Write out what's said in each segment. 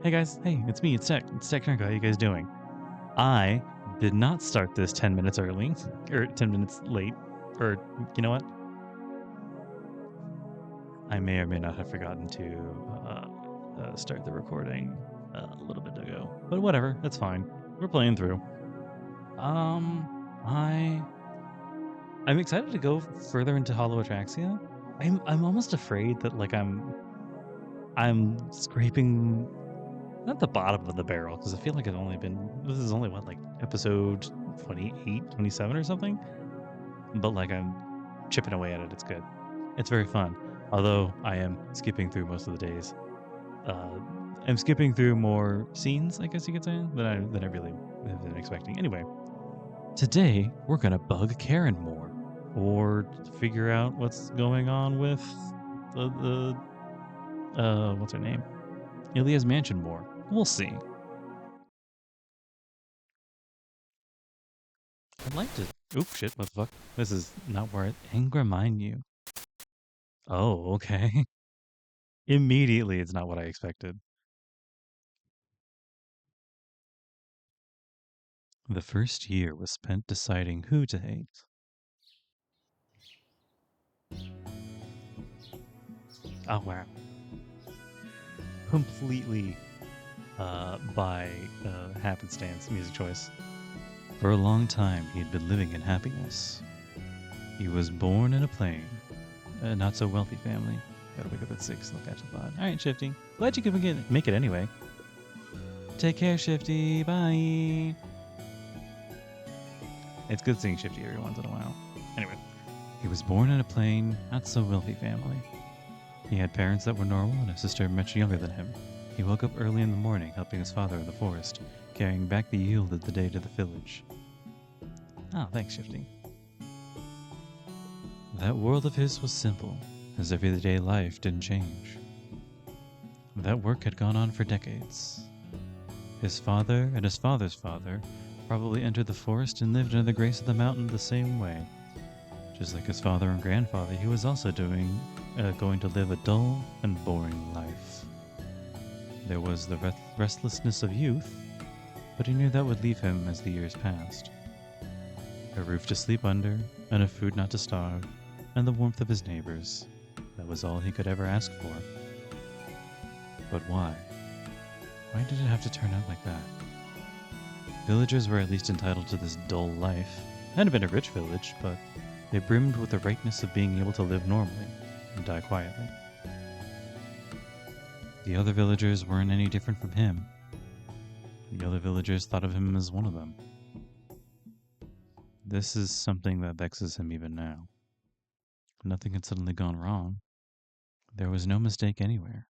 Hey guys, hey, it's me, it's Tech. It's Tech How you guys doing? I did not start this 10 minutes early, or 10 minutes late, or you know what? I may or may not have forgotten to start the recording a little bit ago, but whatever, that's fine. We're playing through. I'm excited to go further into Hollow Atraxia. I'm almost afraid that like I'm scraping not the bottom of the barrel, because I feel like this is only what, like episode 28, 27 or something? But like I'm chipping away at it. It's good. It's very fun. Although I am skipping through most of the days. I'm skipping through more scenes, I guess you could say, than I really have been expecting. Anyway, today we're gonna bug Caren more, or figure out what's going on with the what's her name? Ilia's mansion more. We'll see. I'd like to. Oop, shit, what the fuck? This is not where it. Mine you. Oh, okay. Immediately, it's not what I expected. The first year was spent deciding who to hate. Oh, wow. Completely by happenstance music choice. For a long time, he had been living in happiness. He was born in a plain, not so wealthy family. Gotta wake up at 6, they'll catch a pod. Alright, Shifty. Glad you could make it anyway. Take care, Shifty. Bye. It's good seeing Shifty every once in a while. Anyway, he was born in a plain, not so wealthy family. He had parents that were normal and a sister much younger than him. He woke up early in the morning helping his father in the forest, carrying back the yield of the day to the village. Oh, thanks, Shifty. That world of his was simple, his everyday life didn't change. That work had gone on for decades. His father and his father's father probably entered the forest and lived under the grace of the mountain the same way. Just like his father and grandfather, he was also going to live a dull and boring life. There was the restlessness of youth, but he knew that would leave him as the years passed. A roof to sleep under, enough food not to starve, and the warmth of his neighbors. That was all he could ever ask for. But why? Why did it have to turn out like that? Villagers were at least entitled to this dull life. It hadn't been a rich village, but they brimmed with the rightness of being able to live normally and die quietly. The other villagers weren't any different from him. The other villagers thought of him as one of them. This is something that vexes him even now. Nothing had suddenly gone wrong. There was no mistake anywhere.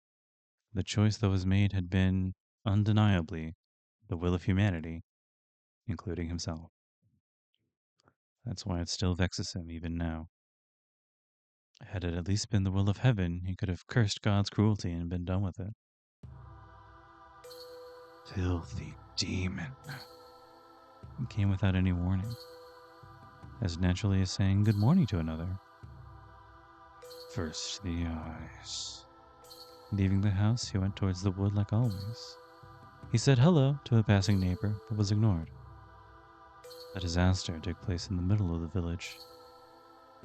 The choice that was made had been, undeniably, the will of humanity, including himself. That's why it still vexes him even now. Had it at least been the will of heaven, he could have cursed God's cruelty and been done with it. Filthy demon. It came without any warning, as naturally as saying good morning to another. First the eyes. Leaving the house, he went towards the wood like always. He said hello to a passing neighbor, but was ignored. A disaster took place in the middle of the village.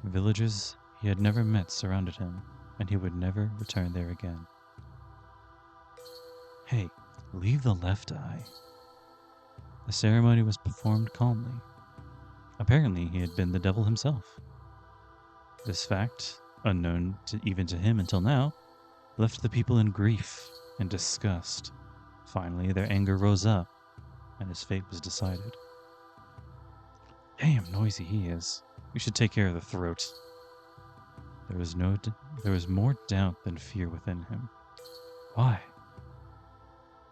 Villagers he had never met surrounded him, and he would never return there again. Hey, leave the left eye. The ceremony was performed calmly. Apparently, he had been the devil himself. This fact, unknown even to him until now, left the people in grief and disgust. Finally, their anger rose up, and his fate was decided. Damn noisy he is. We should take care of the throat. There was more doubt than fear within him. Why?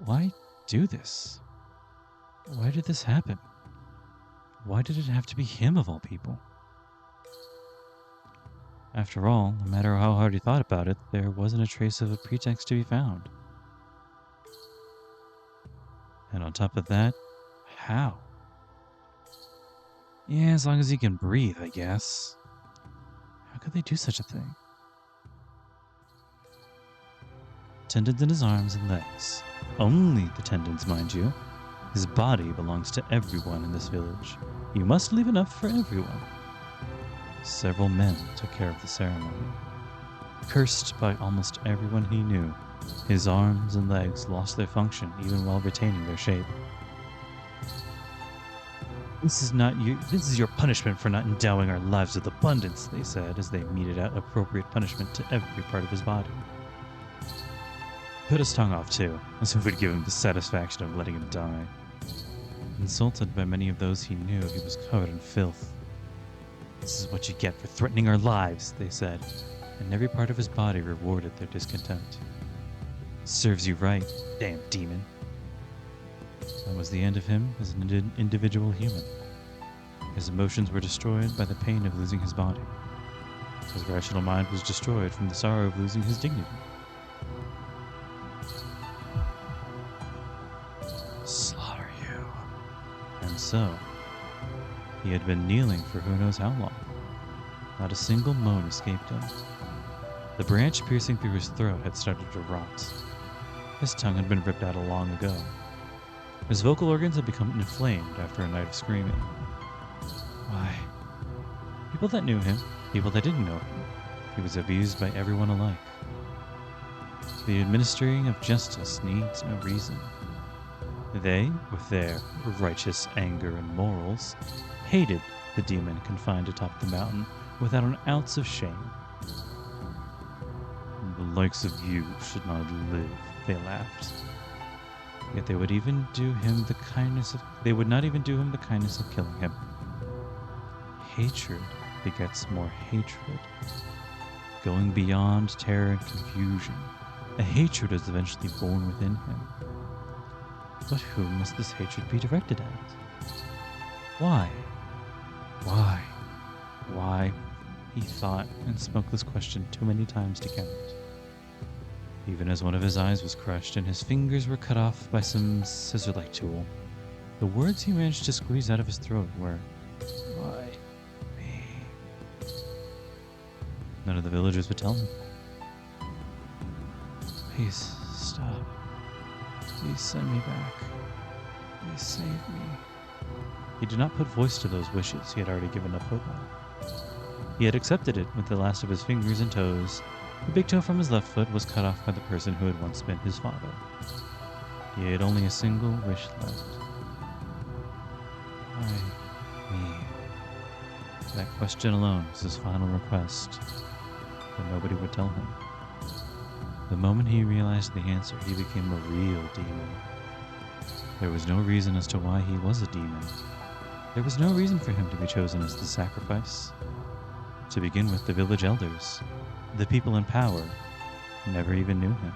Why do this? Why did this happen? Why did it have to be him of all people? After all, no matter how hard he thought about it, there wasn't a trace of a pretext to be found. And on top of that, how? Yeah, as long as he can breathe, I guess. How could they do such a thing? tendons in his arms and legs. Only the tendons, mind you. His body belongs to everyone in this village. You must leave enough for everyone. Several men took care of the ceremony. Cursed by almost everyone he knew, his arms and legs lost their function even while retaining their shape. This is your punishment for not endowing our lives with abundance, they said as they meted out appropriate punishment to every part of his body. Cut his tongue off too, as if it would give him the satisfaction of letting him die. Insulted by many of those he knew, he was covered in filth. This is what you get for threatening our lives, they said, and every part of his body rewarded their discontent. Serves you right, damn demon. That was the end of him as an individual human. His emotions were destroyed by the pain of losing his body. His rational mind was destroyed from the sorrow of losing his dignity. Slaughter you. And so, he had been kneeling for who knows how long. Not a single moan escaped him. The branch piercing through his throat had started to rot. His tongue had been ripped out long ago. His vocal organs had become inflamed after a night of screaming. Why? People that knew him, people that didn't know him, he was abused by everyone alike. The administering of justice needs no reason. They, with their righteous anger and morals, hated the demon confined atop the mountain without an ounce of shame. The likes of you should not live, they laughed. Yet they would not even do him the kindness of killing him. Hatred begets more hatred, going beyond terror and confusion. A hatred is eventually born within him. But whom must this hatred be directed at? Why? Why? Why? He thought and spoke this question too many times to count. Even as one of his eyes was crushed and his fingers were cut off by some scissor-like tool, the words he managed to squeeze out of his throat were, "Why me?" None of the villagers would tell him. Please stop. Please send me back. Please save me. He did not put voice to those wishes he had already given up hope on. He had accepted it with the last of his fingers and toes. The big toe from his left foot was cut off by the person who had once been his father. He had only a single wish left. Why me? That question alone was his final request, but nobody would tell him. The moment he realized the answer, he became a real demon. There was no reason as to why he was a demon. There was no reason for him to be chosen as the sacrifice. To begin with, the village elders, the people in power, never even knew him.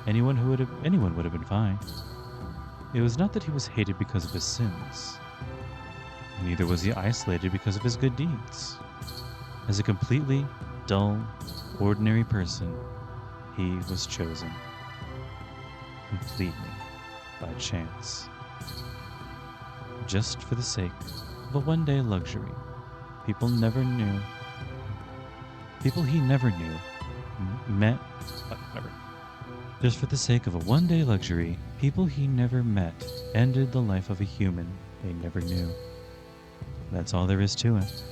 Anyone would have been fine. It was not that he was hated because of his sins. Neither was he isolated because of his good deeds. As a completely dull, ordinary person, he was chosen. Completely by chance. Just for the sake of a one-day luxury. People he never knew met. Just for the sake of a one-day luxury, people he never met ended the life of a human they never knew. That's all there is to it.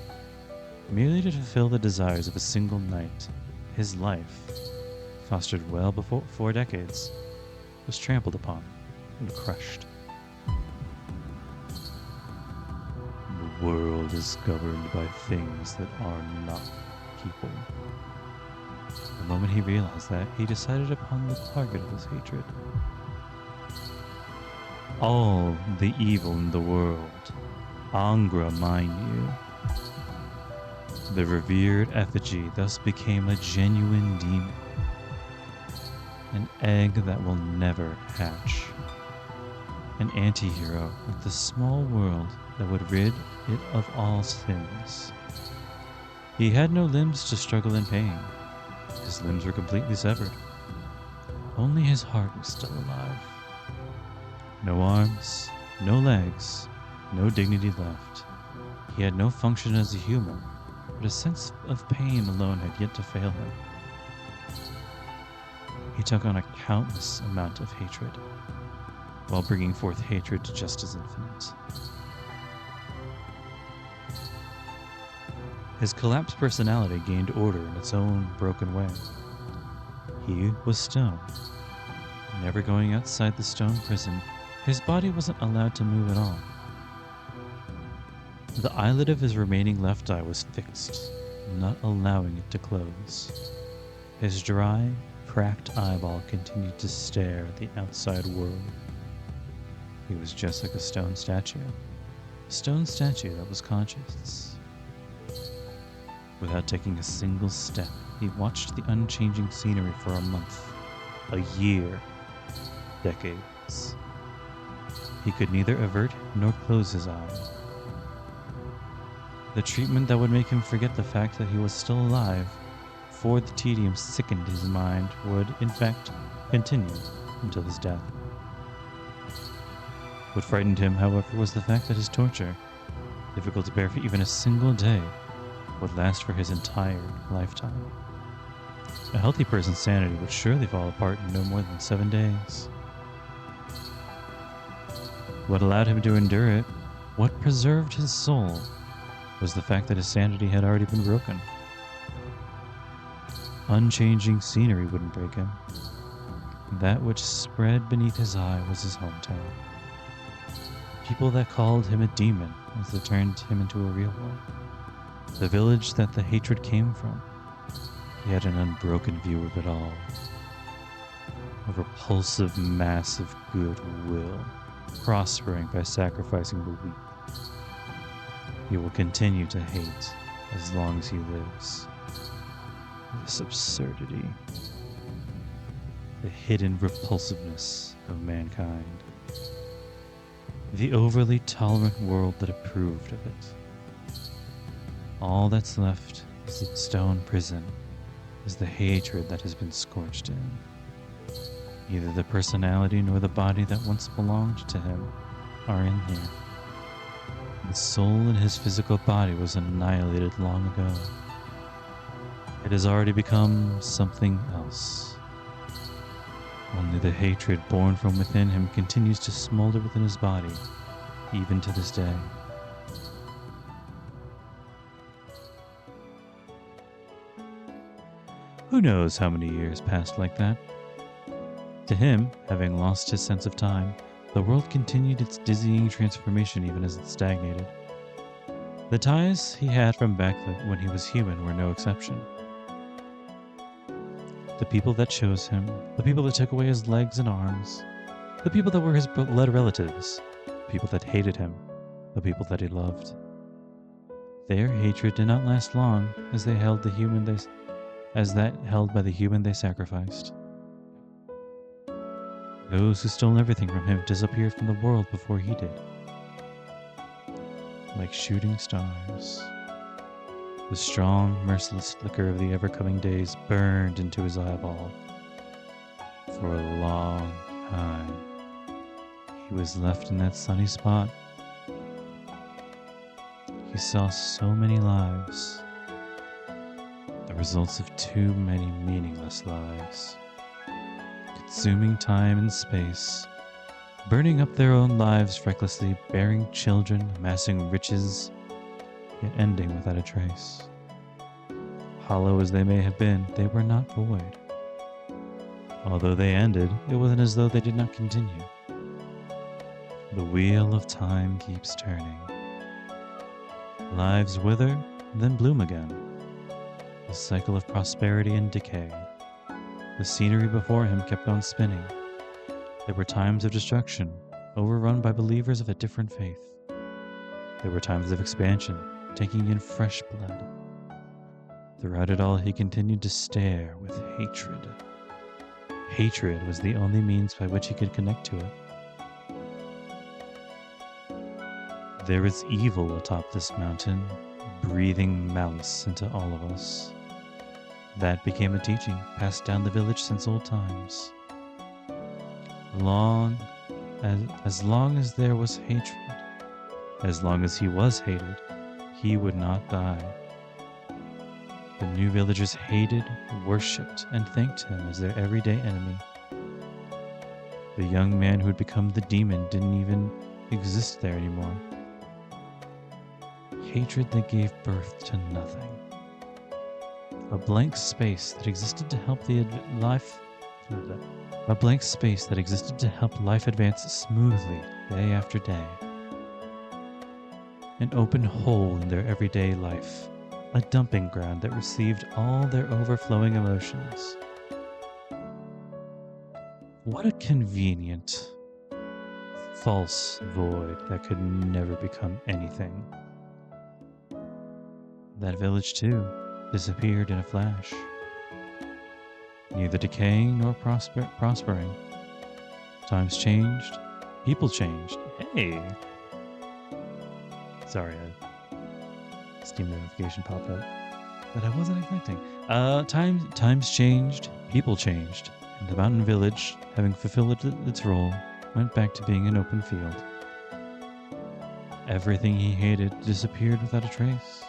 Merely to fulfill the desires of a single night, his life, fostered well before 4 decades, was trampled upon and crushed. The world is governed by things that are not people. The moment he realized that, he decided upon the target of his hatred. All the evil in the world, Angra, mind you. The revered effigy thus became a genuine demon. An egg that will never hatch. An anti-hero of the small world that would rid it of all sins. He had no limbs to struggle in pain. His limbs were completely severed. Only his heart was still alive. No arms, no legs, no dignity left. He had no function as a human, but a sense of pain alone had yet to fail him. he took on a countless amount of hatred, while bringing forth hatred just as infinite. His collapsed personality gained order in its own broken way. He was stone. Never going outside the stone prison, his body wasn't allowed to move at all. The eyelid of his remaining left eye was fixed, not allowing it to close. His dry, cracked eyeball continued to stare at the outside world. He was just like a stone statue that was conscious. Without taking a single step, he watched the unchanging scenery for a month, a year, decades. He could neither avert nor close his eye. The treatment that would make him forget the fact that he was still alive, for the tedium sickened his mind, would, in fact, continue until his death. What frightened him, however, was the fact that his torture, difficult to bear for even a single day, would last for his entire lifetime. A healthy person's sanity would surely fall apart in no more than 7 days. What allowed him to endure it, what preserved his soul, was the fact that his sanity had already been broken. Unchanging scenery wouldn't break him. That which spread beneath his eye was his hometown. People that called him a demon as they turned him into a real one. The village that the hatred came from. He had an unbroken view of it all. A repulsive mass of goodwill, prospering by sacrificing the weak. He will continue to hate as long as he lives. This absurdity, the hidden repulsiveness of mankind, the overly tolerant world that approved of it. All that's left is the stone prison, is the hatred that has been scorched in. Neither the personality nor the body that once belonged to him are in here. The soul in his physical body was annihilated long ago. It has already become something else. Only the hatred born from within him continues to smolder within his body, even to this day. Who knows how many years passed like that? To him, having lost his sense of time, the world continued its dizzying transformation even as it stagnated. The ties he had from back when he was human were no exception. The people that chose him, the people that took away his legs and arms, the people that were his blood relatives, the people that hated him, the people that he loved. Their hatred did not last long as they held the human held by the human they sacrificed. Those who stole everything from him disappeared from the world before he did. Like shooting stars. The strong, merciless flicker of the ever-coming days burned into his eyeball. For a long time, he was left in that sunny spot. He saw so many lives, the results of too many meaningless lives, consuming time and space, burning up their own lives recklessly, bearing children, amassing riches, yet ending without a trace. Hollow as they may have been, they were not void. Although they ended, it wasn't as though they did not continue. The wheel of time keeps turning. Lives wither, then bloom again. The cycle of prosperity and decay. The scenery before him kept on spinning. There were times of destruction, overrun by believers of a different faith. There were times of expansion, taking in fresh blood. Throughout it all, he continued to stare with hatred. Hatred was the only means by which he could connect to it. There is evil atop this mountain, breathing malice into all of us. That became a teaching passed down the village since old times. As long as there was hatred, as long as he was hated, he would not die. The new villagers hated, worshipped, and thanked him as their everyday enemy. The young man who had become the demon didn't even exist there anymore. Hatred that gave birth to nothing. A blank space that existed to help life advance smoothly day after day. An open hole in their everyday life, a dumping ground that received all their overflowing emotions. What a convenient, false void that could never become anything. That village, too, disappeared in a flash. Neither decaying nor prospering. Times changed, people changed. Hey! Sorry, a Steam notification popped up that I wasn't expecting. Times changed, people changed, and the mountain village, having fulfilled its role, went back to being an open field. Everything he hated disappeared without a trace.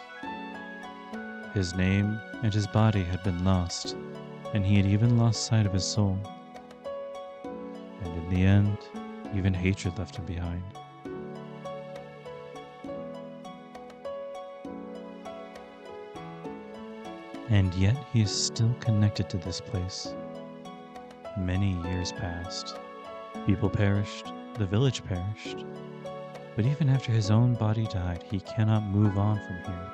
His name and his body had been lost, and he had even lost sight of his soul. And in the end, even hatred left him behind. And yet he is still connected to this place. Many years passed. People perished, the village perished. But even after his own body died, he cannot move on from here.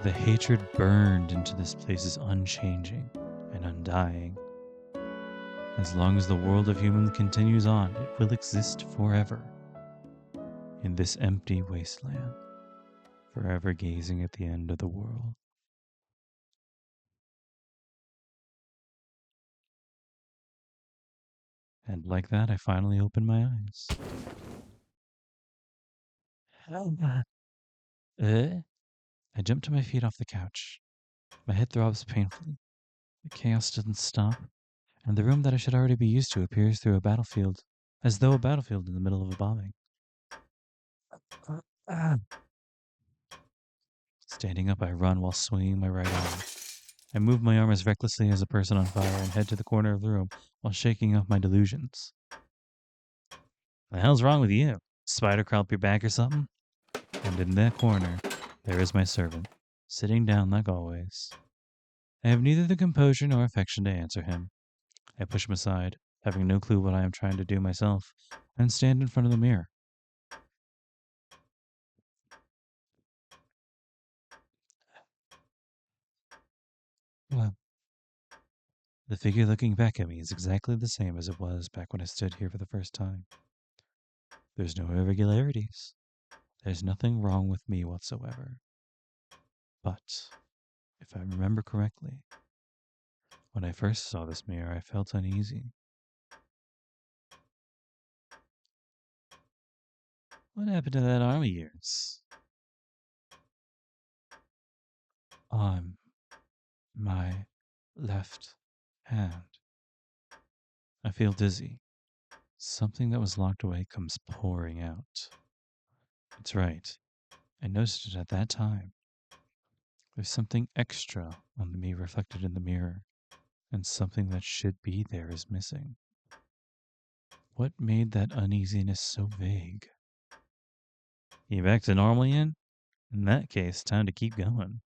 The hatred burned into this place is unchanging and undying. As long as the world of humans continues on, it will exist forever. In this empty wasteland, forever gazing at the end of the world. And like that, I finally opened my eyes. I jumped to my feet off the couch. My head throbs painfully. The chaos doesn't stop, and the room that I should already be used to appears through a battlefield, as though a battlefield in the middle of a bombing. Standing up, I run while swinging my right arm. I move my arm as recklessly as a person on fire and head to the corner of the room while shaking off my delusions. The hell's wrong with you? Spider crawl up your back or something? And in that corner, there is my servant, sitting down like always. I have neither the composure nor affection to answer him. I push him aside, having no clue what I am trying to do myself, and stand in front of the mirror. Well, the figure looking back at me is exactly the same as it was back when I stood here for the first time. There's no irregularities. There's nothing wrong with me whatsoever. But, if I remember correctly, when I first saw this mirror, I felt uneasy. What happened to that arm of yours? On my left hand. I feel dizzy. Something that was locked away comes pouring out. It's right. I noticed it at that time. There's something extra on the me reflected in the mirror, and something that should be there is missing. What made that uneasiness so vague? You back to normal yet? In that case, time to keep going.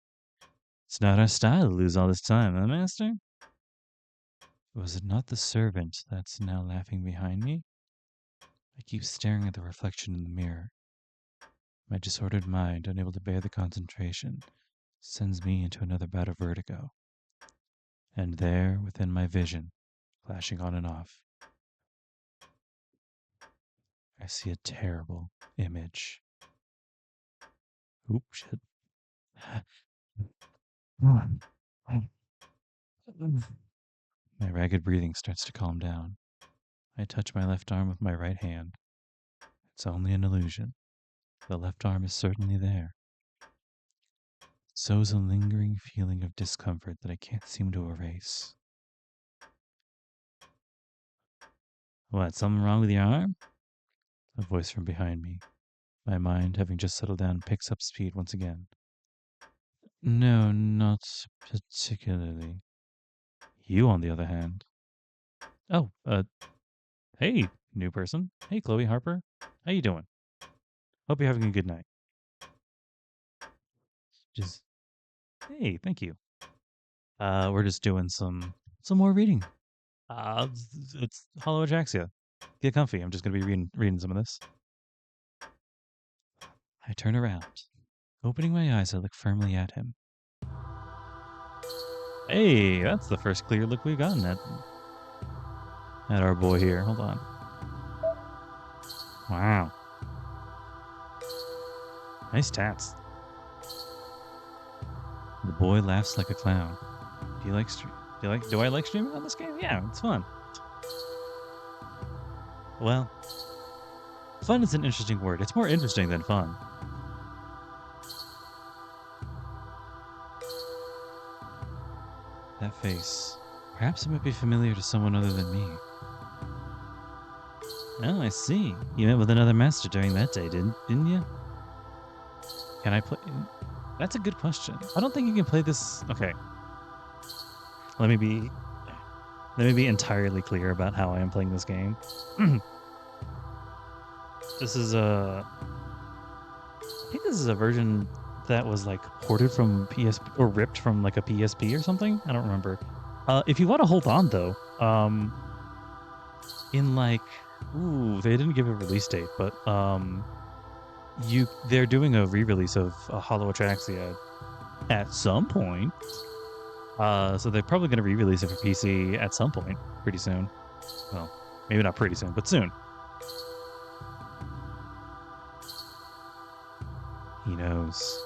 It's not our style to lose all this time, huh, master? Was it not the servant that's now laughing behind me? I keep staring at the reflection in the mirror. My disordered mind, unable to bear the concentration, sends me into another bout of vertigo. And there, within my vision, flashing on and off, I see a terrible image. Oop, shit. My ragged breathing starts to calm down. I touch my left arm with my right hand. It's only an illusion. The left arm is certainly there. So is a lingering feeling of discomfort that I can't seem to erase. What, something wrong with your arm? A voice from behind me. My mind, having just settled down, picks up speed once again. No, not particularly. You, on the other hand. Oh, hey, new person. Hey, Chloe Harper. How you doing? Hope you're having a good night. Just, hey, thank you. We're just doing some more reading. It's Hollow Atraxia. Get comfy. I'm just gonna be reading some of this. I turn around. Opening my eyes, I look firmly at him. Hey, that's the first clear look we've gotten at our boy here. Hold on. Wow. Nice tats. The boy laughs like a clown. Do I like streaming on this game? Yeah, it's fun. Well, fun is an interesting word. It's more interesting than fun. That face. Perhaps it might be familiar to someone other than me. Oh, I see. You met with another master during that day, didn't you? Can I play? That's a good question. I don't think you can play this. Okay. Let me be entirely clear about how I am playing this game. This is I think this is a version that was like ported from PSP or ripped from like a PSP or something. I don't remember. If you want to hold on though, in like, they didn't give a release date, but they're doing a re-release of Hollow Atraxia at some point. So they're probably going to re-release it for PC at some point pretty soon. Well, maybe not pretty soon, but soon. He knows.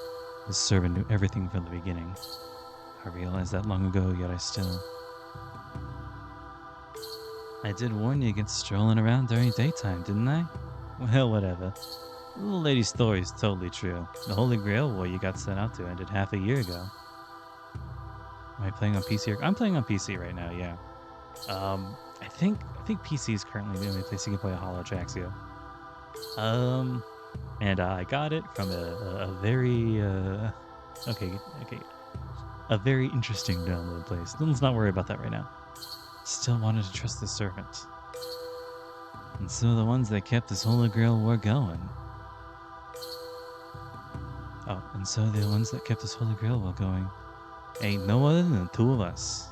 His servant knew everything from the beginning. I realized that long ago, yet I did warn you against strolling around during daytime, didn't I? Well, whatever. The little lady's story is totally true. The Holy Grail war you got sent out to ended half a year ago. Am I playing on PC? I'm playing on PC right now, yeah. I think PC is currently the only place you can play a Hollow Atraxia. And I got it from a very a very interesting download place. Let's not worry about that right now. Still wanted to trust the servant. And so the ones that kept this Holy Grail war going. Oh, and so the ones that kept this Holy Grail war going ain't no other than the two of us.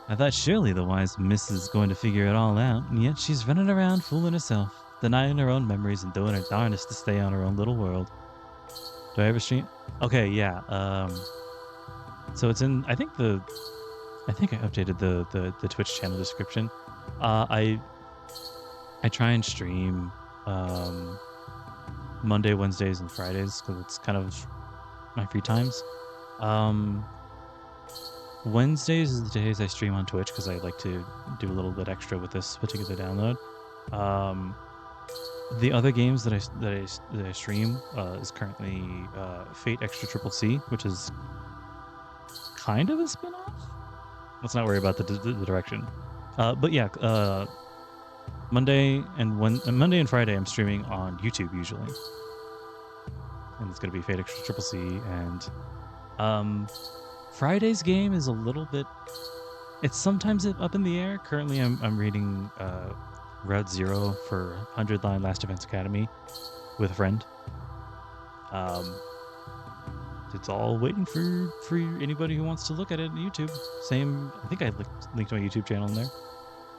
I thought surely the wise miss is going to figure it all out, and yet she's running around fooling herself, denying her own memories and doing her darnest to stay on her own little world. Do I ever stream? Okay, yeah. So it's in. I think I updated the Twitch channel description. I try and stream Monday, Wednesdays, and Fridays because it's kind of my free times. Wednesdays is the days I stream on Twitch because I like to do a little bit extra with this particular download. The other games that I stream is currently Fate Extra Triple C, which is kind of a spin-off. Let's not worry about the direction. But yeah, Monday and Friday I'm streaming on YouTube usually, and it's gonna be Fate Extra Triple C. And Friday's game is a little bit. It's sometimes up in the air. Currently, I'm reading Route Zero for 100 Line Last Defense Academy with a friend. It's all waiting for anybody who wants to look at it on YouTube. Same, I think I linked my YouTube channel in there.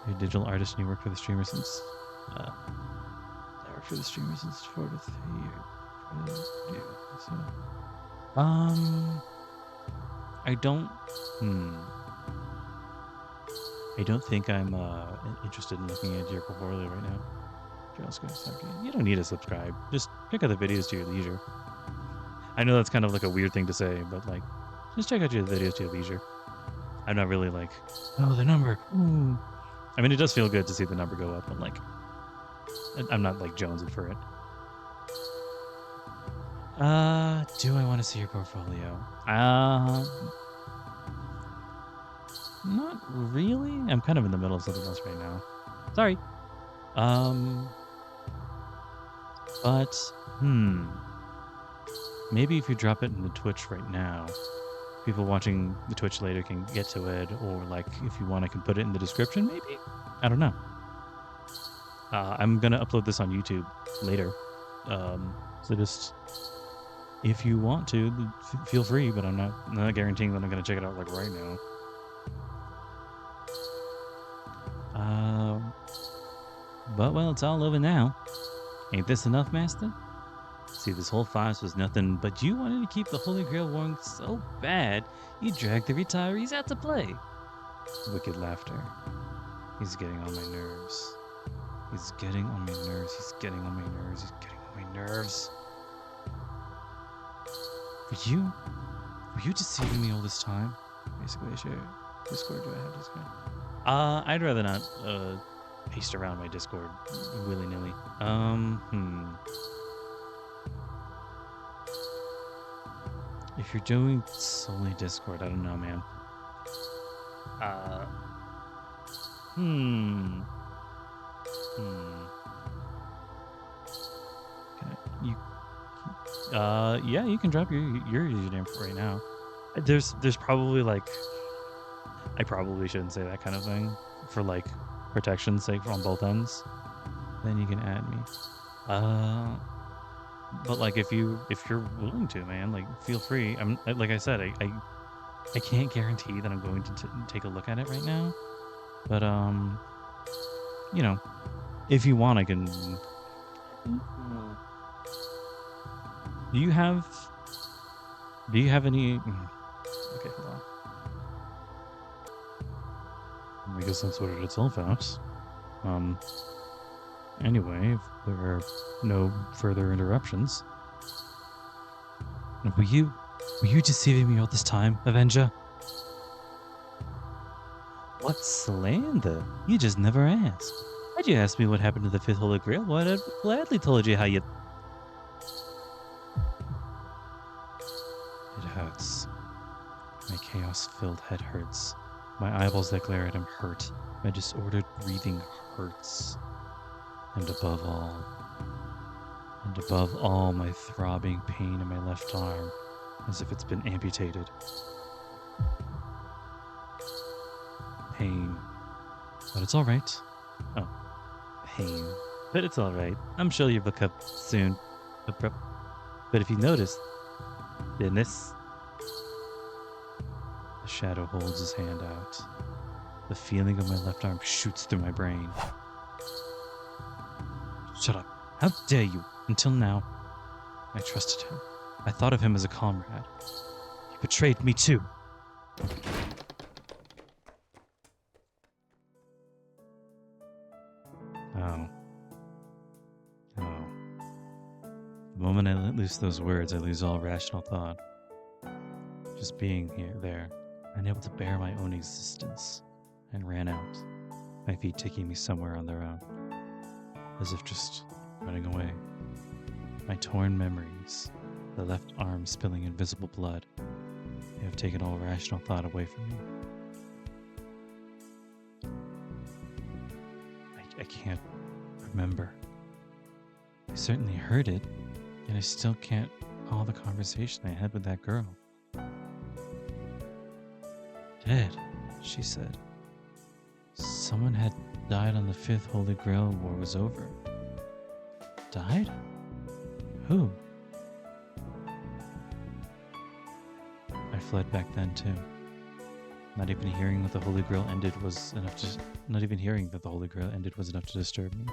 You're a digital artist and you work for the streamer since. I work for the streamer since 4 to 3 years. I don't. I don't think I'm interested in looking at your portfolio right now. You don't need to subscribe. Just check out the videos to your leisure. I know that's kind of like a weird thing to say, but like, just check out your videos to your leisure. I'm not really like, oh, the number. Ooh. I mean, it does feel good to see the number go up, but like, I'm not like jonesing for it. Do I want to see your portfolio? Not really. I'm kind of in the middle of something else right now. Sorry. But maybe if you drop it in the Twitch right now, people watching the Twitch later can get to it, or like if you want, I can put it in the description. Maybe, I don't know. I'm gonna upload this on YouTube later, so just if you want to, feel free. But I'm not guaranteeing that I'm gonna check it out like right now. But well, it's all over now. Ain't this enough, Master? See, this whole farce was nothing, but you wanted to keep the Holy Grail warm so bad, you dragged the retirees out to play. Wicked laughter. He's getting on my nerves. He's getting on my nerves. He's getting on my nerves. He's getting on my nerves. Were you deceiving me all this time? Basically, I share Discord. Do I have Discord? I'd rather not paste around my Discord willy-nilly. If you're doing solely Discord, I don't know, man. Yeah, you can drop your username for right now. There's probably like, I probably shouldn't say that kind of thing for like protection's sake on both ends. Then you can add me. But like if you're willing to, man, like feel free. I'm like I said, I can't guarantee that I'm going to take a look at it right now. But you know, if you want, I can. Do you have any? Okay, hold on. I guess that sorted itself out. Anyway, if there are no further interruptions. Were you deceiving me all this time, Avenger? What slander? You just never asked. Had you asked me what happened to the Fifth Holy Grail, well, I'd have gladly told you how you... It hurts. My chaos-filled head hurts. My eyeballs that glare at him hurt. My disordered breathing hurts. And above all, my throbbing pain in my left arm, as if it's been amputated. Pain. But it's alright. Oh. Pain. But it's alright. I'm sure you'll look up soon. But if you notice, then this... The shadow holds his hand out. The feeling of my left arm shoots through my brain. Shut up. How dare you? Until now, I trusted him. I thought of him as a comrade. He betrayed me too. Oh. The moment I let loose those words, I lose all rational thought. Just being there, unable to bear my own existence, and ran out, my feet taking me somewhere on their own, as if just running away. My torn memories, the left arm spilling invisible blood, they have taken all rational thought away from me. I can't remember. I certainly heard it, yet I still can't recall the conversation I had with that girl. Dead, she said. Someone had died on the Fifth Holy Grail War was over. Died? Who? I fled back then too. Not even hearing that the Holy Grail ended was enough to disturb me.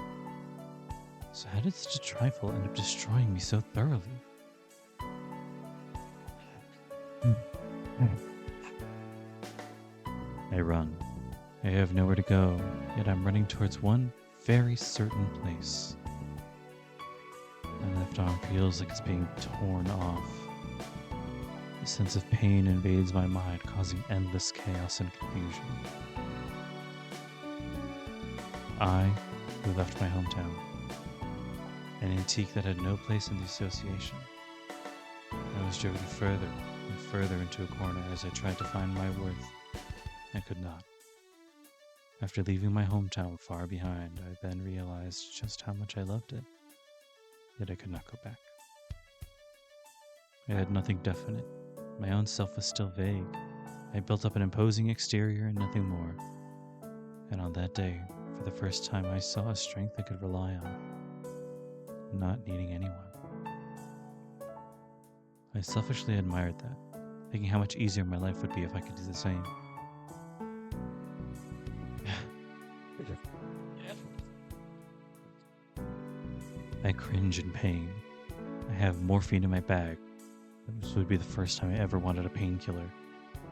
So how did such a trifle end up destroying me so thoroughly? I run. I have nowhere to go, yet I'm running towards one very certain place. My left arm feels like it's being torn off. A sense of pain invades my mind, causing endless chaos and confusion. I, who left my hometown, an antique that had no place in the association, I was driven further and further into a corner as I tried to find my worth. I could not. After leaving my hometown far behind, I then realized just how much I loved it. Yet I could not go back. I had nothing definite. My own self was still vague. I built up an imposing exterior and nothing more. And on that day, for the first time, I saw a strength I could rely on, not needing anyone. I selfishly admired that, thinking how much easier my life would be if I could do the same. I cringe in pain. I have morphine in my bag. This would be the first time I ever wanted a painkiller,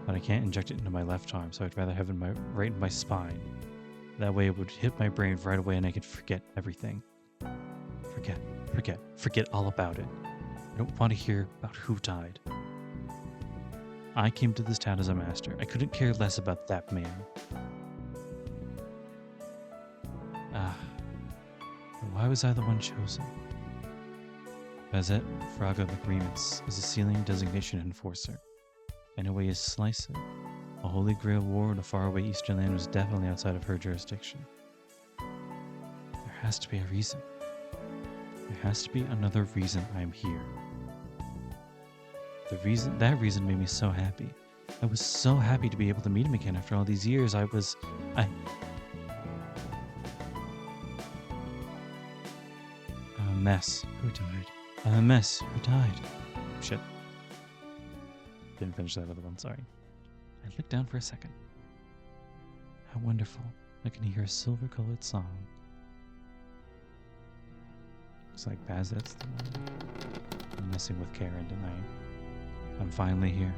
but I can't inject it into my left arm, so I'd rather have it right in my spine. That way it would hit my brain right away and I could forget everything. Forget all about it. I don't want to hear about who died. I came to this town as a master. I couldn't care less about that man. Why was I the one chosen? Bazette Fraga of Agreements is a sealing designation enforcer. In a way, you slice it. A Holy Grail war in a faraway eastern land was definitely outside of her jurisdiction. There has to be a reason. There has to be another reason I'm here. That reason made me so happy. I was so happy to be able to meet him again after all these years. A mess who died. Shit. Didn't finish that other one, sorry. I looked down for a second. How wonderful. I can hear a silver-colored song. Looks like Bazette's the one. I'm messing with Caren tonight. I'm finally here.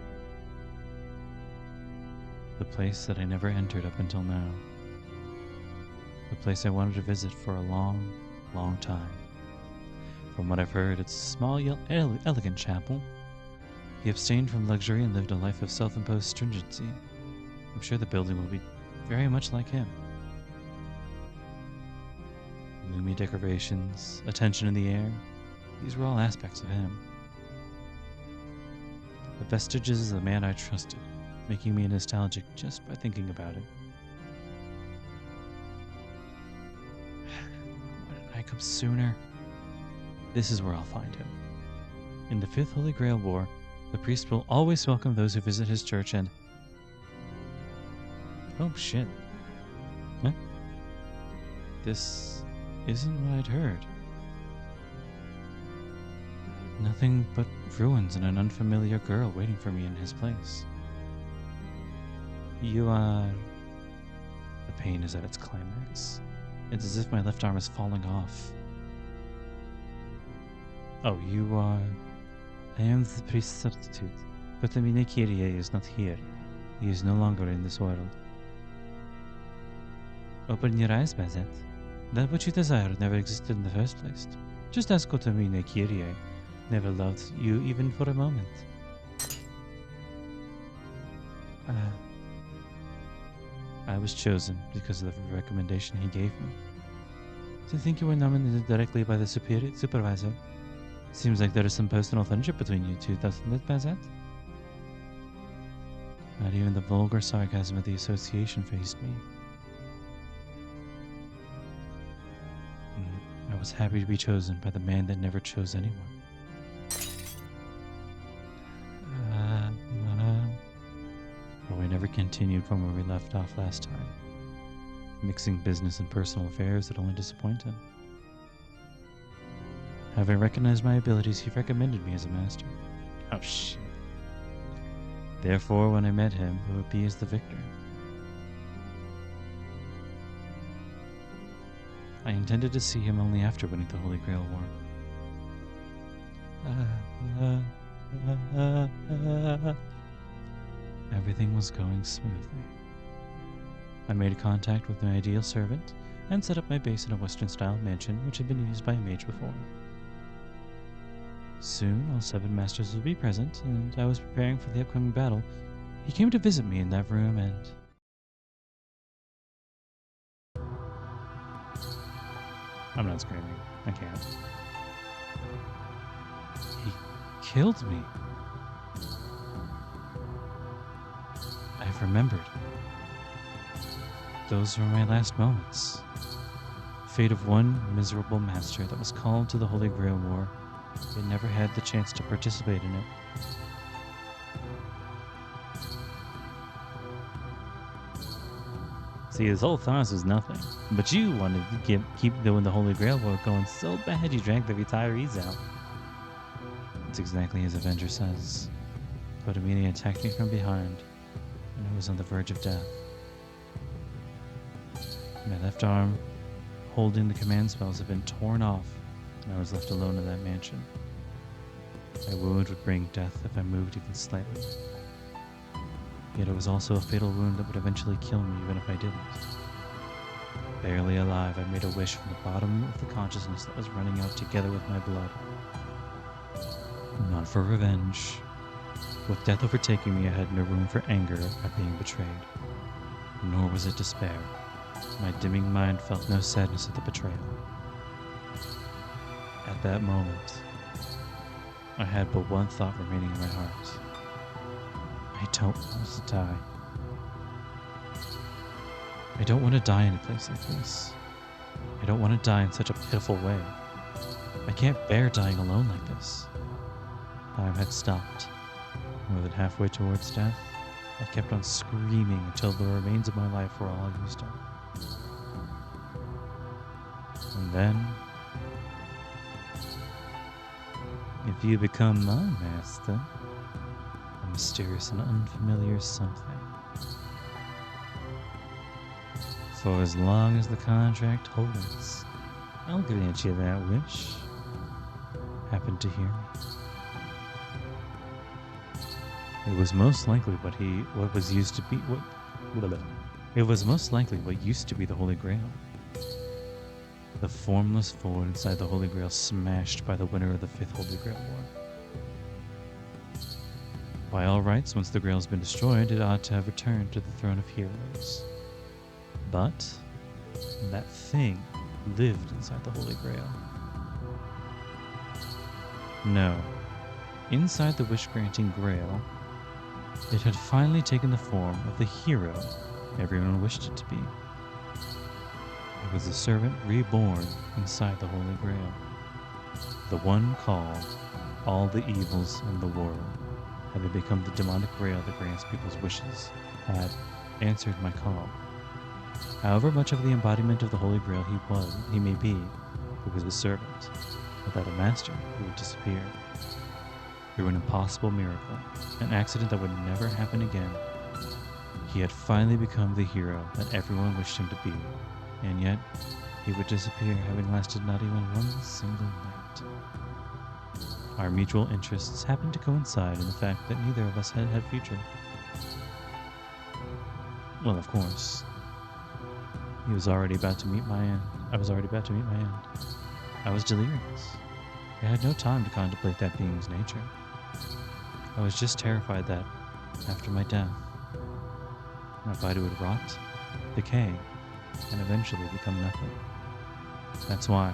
The place that I never entered up until now. The place I wanted to visit for a long, long time. From what I've heard, it's a small yet elegant chapel. He abstained from luxury and lived a life of self-imposed stringency. I'm sure the building will be very much like him. Gloomy decorations, attention in the air, these were all aspects of him. The vestiges of the man I trusted, making me nostalgic just by thinking about it. Why didn't I come sooner? This is where I'll find him. In the Fifth Holy Grail War, the priest will always welcome those who visit his church and... Oh shit. Huh? This isn't what I'd heard. Nothing but ruins and an unfamiliar girl waiting for me in his place. You are... The pain is at its climax. It's as if my left arm is falling off. Oh, you are... I am the priest's substitute, but the Mine Kyrie is not here. He is no longer in this world. Open your eyes, Bazette. That which you desired never existed in the first place. Just ask Mine Kyrie. Never loved you even for a moment. I was chosen because of the recommendation he gave me. To think you were nominated directly by the supervisor. Seems like there is some personal friendship between you two, doesn't it, Bazette? Not even the vulgar sarcasm of the association fazed me. I was happy to be chosen by the man that never chose anyone. But we never continued from where we left off last time, mixing business and personal affairs that only disappointed. Having recognized my abilities, he recommended me as a master. Oh shit. Therefore, when I met him, it would be as the victor. I intended to see him only after winning the Holy Grail War. Everything was going smoothly. I made contact with my ideal servant and set up my base in a Western-style mansion which had been used by a mage before. Soon, all 7 masters would be present, and I was preparing for the upcoming battle. He came to visit me in that room, and... I'm not screaming. I can't. He killed me. I've remembered. Those were my last moments. Fate of one miserable master that was called to the Holy Grail War They never had the chance to participate in it. See, his whole thoughts was nothing. But you wanted to keep doing the Holy Grail war going so bad you drank the retirees out. It's exactly as Avenger says. But Amelia attacked me from behind, and I was on the verge of death. My left arm, holding the command spells, had been torn off, and I was left alone in that mansion. My wound would bring death if I moved even slightly. Yet it was also a fatal wound that would eventually kill me even if I didn't. Barely alive, I made a wish from the bottom of the consciousness that was running out together with my blood. Not for revenge. With death overtaking me, I had no room for anger at being betrayed. Nor was it despair. My dimming mind felt no sadness at the betrayal. At that moment, I had but one thought remaining in my heart. I don't want to die. I don't want to die in a place like this. I don't want to die in such a pitiful way. I can't bear dying alone like this. Time had stopped. More than halfway towards death, I kept on screaming until the remains of my life were all used up. And then, if you become my master, a mysterious and unfamiliar something. For as long as the contract holds, I'll grant you that wish. Happened to hear me. It was most likely what was used to be It was most likely what used to be the Holy Grail. The formless void inside the Holy Grail smashed by the winner of the 5th Holy Grail War. By all rights, once the Grail's been destroyed, it ought to have returned to the Throne of Heroes. But that thing lived inside the Holy Grail. No. Inside the wish-granting Grail, it had finally taken the form of the hero everyone wished it to be. It was a servant reborn inside the Holy Grail. The one called all the evils in the world, having become the demonic grail that grants people's wishes, had answered my call. However much of the embodiment of the Holy Grail he may be, he was a servant. Without a master, he would disappear. Through an impossible miracle, an accident that would never happen again, he had finally become the hero that everyone wished him to be, and yet he would disappear, having lasted not even one single night. Our mutual interests happened to coincide in the fact that neither of us had a future. Well, of course. I was already about to meet my end. I was delirious. I had no time to contemplate that being's nature. I was just terrified that, after my death, my body would rot, decay, and eventually become nothing. That's why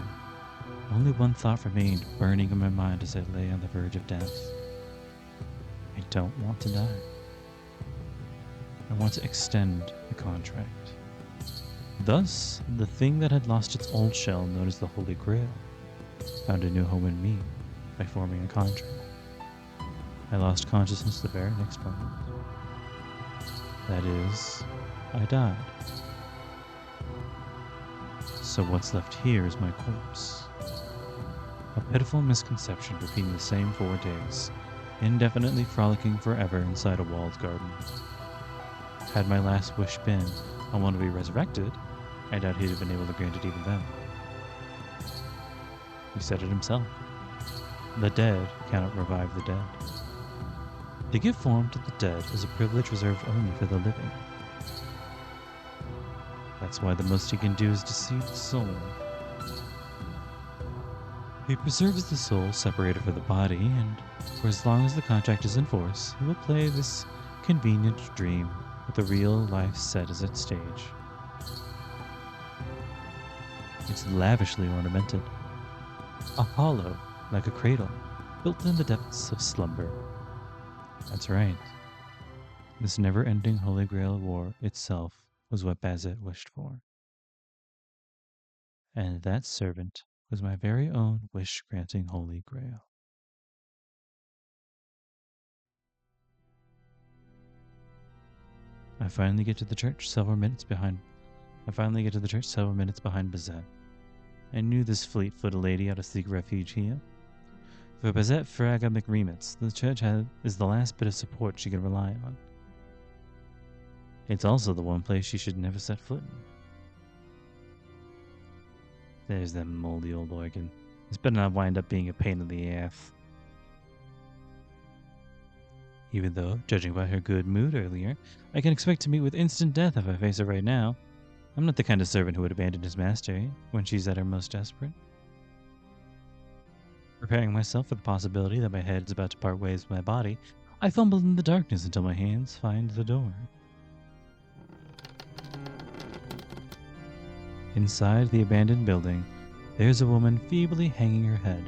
only one thought remained burning in my mind as I lay on the verge of death. I don't want to die. I want to extend the contract. Thus, the thing that had lost its old shell, known as the Holy Grail, found a new home in me by forming a contract. I lost consciousness the very next moment. That is, I died. So what's left here is my corpse. A pitiful misconception repeating the same 4 days, indefinitely frolicking forever inside a walled garden. Had my last wish been, I want to be resurrected, I doubt he'd have been able to grant it even then. He said it himself. The dead cannot revive the dead. To give form to the dead is a privilege reserved only for the living. That's why the most he can do is deceive the soul. He preserves the soul separated from the body, and for as long as the contract is in force, he will play this convenient dream with the real life set as its stage. It's lavishly ornamented. A hollow, like a cradle, built in the depths of slumber. That's right. This never-ending Holy Grail war itself was what Bazette wished for. And that servant was my very own wish-granting Holy Grail. I finally get to the church several minutes behind Bazette. I knew this fleet-footed lady ought to seek refuge here. For Bazette Fraga McRemits, the church is the last bit of support she can rely on. It's also the one place she should never set foot in. There's that moldy old organ. This better not wind up being a pain in the ass. Even though, judging by her good mood earlier, I can expect to meet with instant death if I face her right now. I'm not the kind of servant who would abandon his master when she's at her most desperate. Preparing myself for the possibility that my head is about to part ways with my body, I fumble in the darkness until my hands find the door. Inside the abandoned building, there's a woman feebly hanging her head.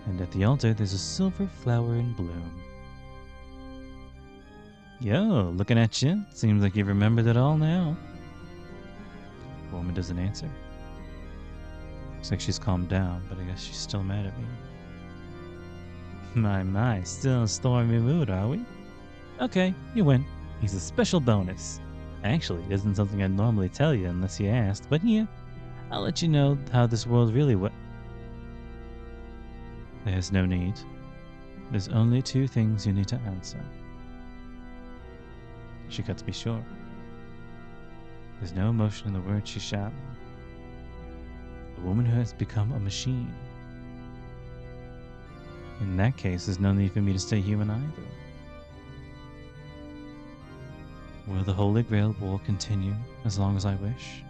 And at the altar, there's a silver flower in bloom. Yo, looking at you. Seems like you've remembered it all now. The woman doesn't answer. Looks like she's calmed down, but I guess she's still mad at me. My, still in a stormy mood, are we? Okay, you win. He's a special bonus. Actually, it isn't something I'd normally tell you unless you asked, but here, I'll let you know how this world really works. There's no need. There's only two things you need to answer. She cuts me short. There's no emotion in the words she's shouting. The woman who has become a machine. In that case, there's no need for me to stay human either. Will the Holy Grail War continue as long as I wish?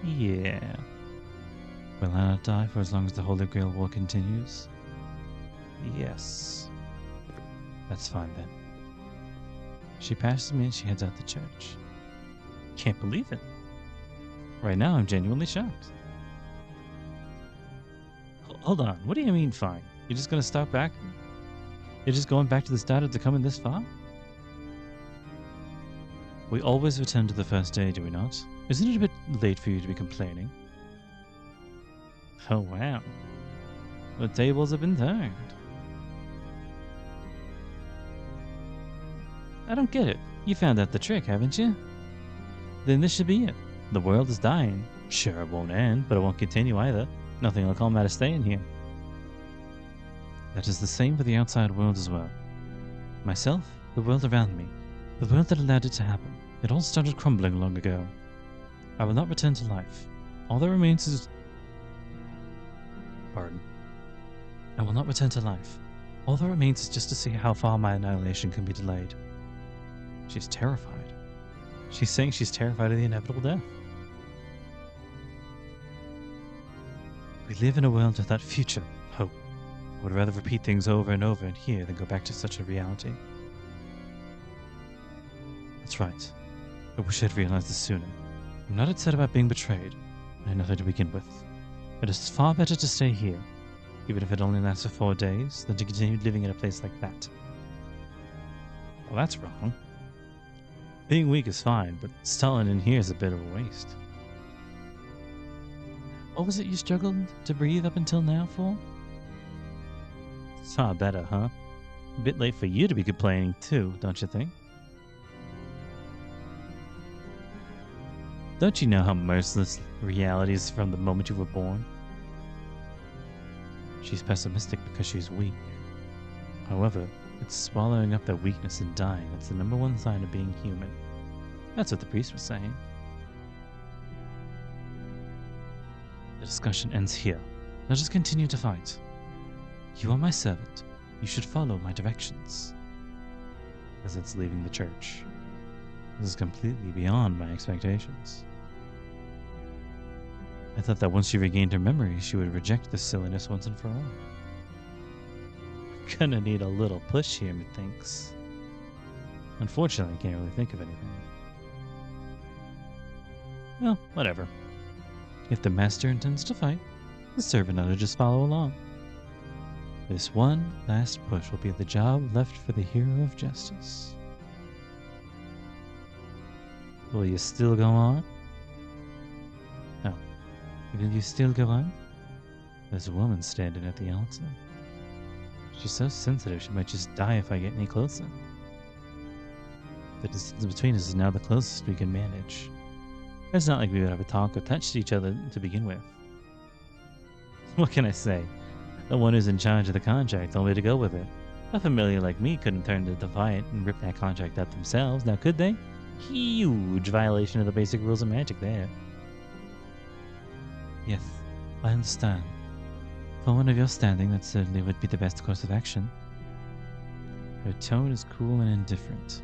Yeah. Will I not die for as long as the Holy Grail War continues? Yes. That's fine then. She passes me and she heads out the church. Can't believe it. Right now I'm genuinely shocked. Hold on, what do you mean fine? You're just gonna stop back? You're just going back to the start after coming this far? We always return to the first day, do we not? Isn't it a bit late for you to be complaining? Oh wow. The tables have been turned. I don't get it. You found out the trick, haven't you? Then this should be it. The world is dying. Sure, it won't end, but it won't continue either. Nothing will come out of staying here. That is the same for the outside world as well. Myself, the world around me, the world that allowed it to happen. It all started crumbling long ago. I will not return to life. All that remains is... Pardon. I will not return to life. All that remains is just to see how far my annihilation can be delayed. She's terrified. She's saying she's terrified of the inevitable death. We live in a world without future hope. I would rather repeat things over and over in here than go back to such a reality. That's right. I wish I'd realized this sooner. I'm not upset about being betrayed. I had nothing to begin with. It is far better to stay here, even if it only lasts for 4 days, than to continue living in a place like that. Well, that's wrong. Being weak is fine, but stalling in here is a bit of a waste. What was it you struggled to breathe up until now for? Far better, huh? A bit late for you to be complaining too, don't you think? Don't you know how merciless reality is from the moment you were born? She's pessimistic because she's weak. However, it's swallowing up that weakness and dying that's the #1 sign of being human. That's what the priest was saying. The discussion ends here. Now just continue to fight. You are my servant. You should follow my directions. As it's leaving the church. This is completely beyond my expectations. I thought that once she regained her memory, she would reject this silliness once and for all. Gonna need a little push here, methinks. Unfortunately, I can't really think of anything. Well, whatever. If the master intends to fight, the servant ought to just follow along. This one last push will be the job left for the hero of justice. Will you still go on? Oh. Will you still go on? There's a woman standing at the altar. She's so sensitive she might just die if I get any closer. The distance between us is now the closest we can manage. It's not like we would have a talk or touched each other to begin with. What can I say? The one who's in charge of the contract told me to go with it. A familiar like me couldn't turn to defiant and rip that contract up themselves, now could they? Huge violation of the basic rules of magic there. Yes, I understand. For one of your standing, that certainly would be the best course of action. Her tone is cool and indifferent.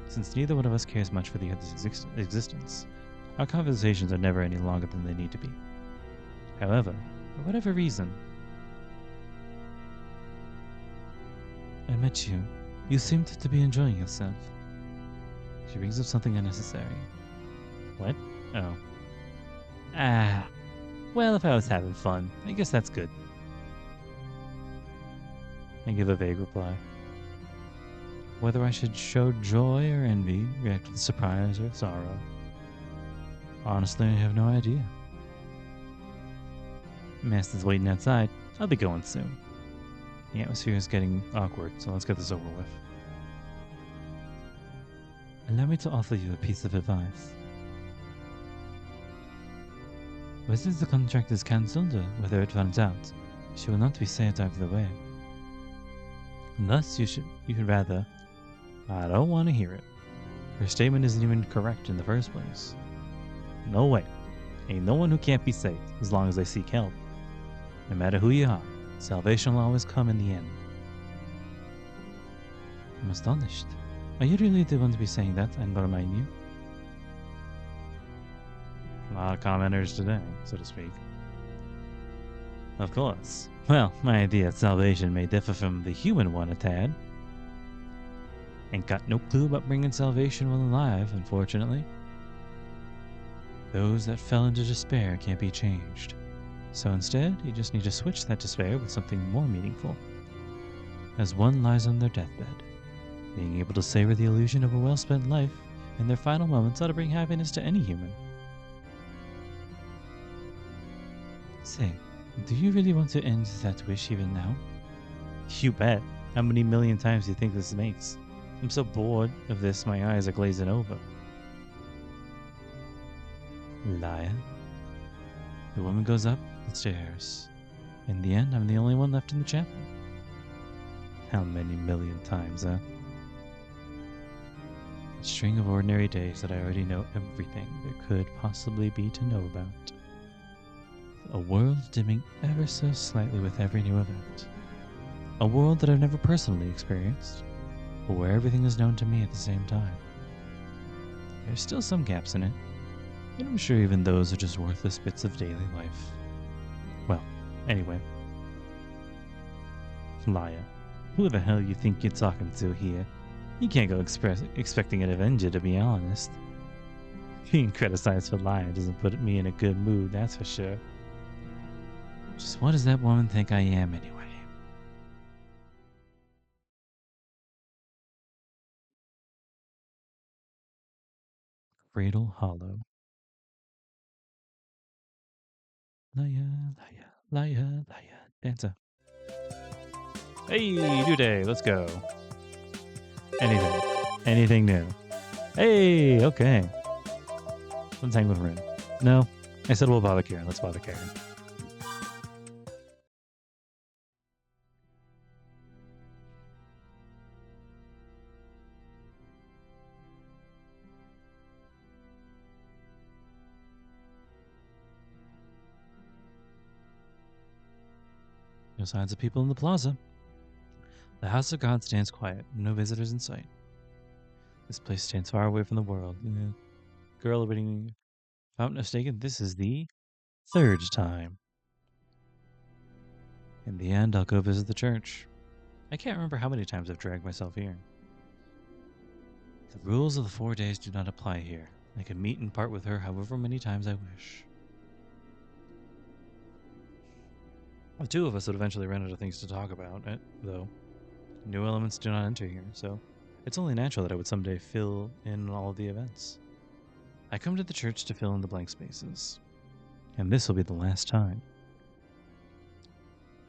Since neither one of us cares much for the other's existence, our conversations are never any longer than they need to be. However, for whatever reason, I met you. You seemed to be enjoying yourself. She brings up something unnecessary. What? Oh. Well, if I was having fun, I guess that's good. I give a vague reply. Whether I should show joy or envy, react with surprise or sorrow. Honestly, I have no idea. Master's waiting outside. I'll be going soon. The atmosphere is getting awkward, so let's get this over with. Allow me to offer you a piece of advice. Whether the contract is cancelled or whether it runs out, she will not be saved either way. Thus, you should rather... I don't want to hear it. Her statement isn't even correct in the first place. No way. Ain't no one who can't be saved as long as they seek help. No matter who you are, salvation will always come in the end. I'm astonished. Are you really the one to be saying that and remind you? A lot of commenters today, so to speak. Of course. Well, my idea of salvation may differ from the human one a tad. Ain't got no clue about bringing salvation while alive, unfortunately. Those that fell into despair can't be changed. So instead, you just need to switch that despair with something more meaningful. As one lies on their deathbed, being able to savor the illusion of a well-spent life in their final moments ought to bring happiness to any human. Say, do you really want to end that wish even now? You bet. How many million times do you think this makes? I'm so bored of this, my eyes are glazing over. Liar. The woman goes up the stairs. In the end, I'm the only one left in the chapel. How many million times, huh? A string of ordinary days that I already know everything there could possibly be to know about. A world dimming ever so slightly with every new event. A world that I've never personally experienced, but where everything is known to me at the same time. There's still some gaps in it, but I'm sure even those are just worthless bits of daily life. Well, anyway. Liar. Who the hell you think you're talking to here? You can't go expecting an Avenger, to be honest. Being criticized for lying doesn't put me in a good mood, that's for sure. Just what does that woman think I am anyway? Cradle Hollow. Liar, liar, liar, liar, dancer. Hey, new day, let's go. Anything. Anything new. Hey, okay. Let's hang with Rin. No, I said we'll bother Caren. Let's bother Caren. No signs of people in the plaza. The House of God stands quiet, no visitors in sight. This place stands far away from the world. Girl awaiting, if I'm not mistaken, this is the third time. In the end, I'll go visit the church. I can't remember how many times I've dragged myself here. The rules of the 4 days do not apply here. I can meet and part with her however many times I wish. The two of us would eventually run out of things to talk about, though. New elements do not enter here, so it's only natural that I would someday fill in all of the events. I come to the church to fill in the blank spaces, and this will be the last time.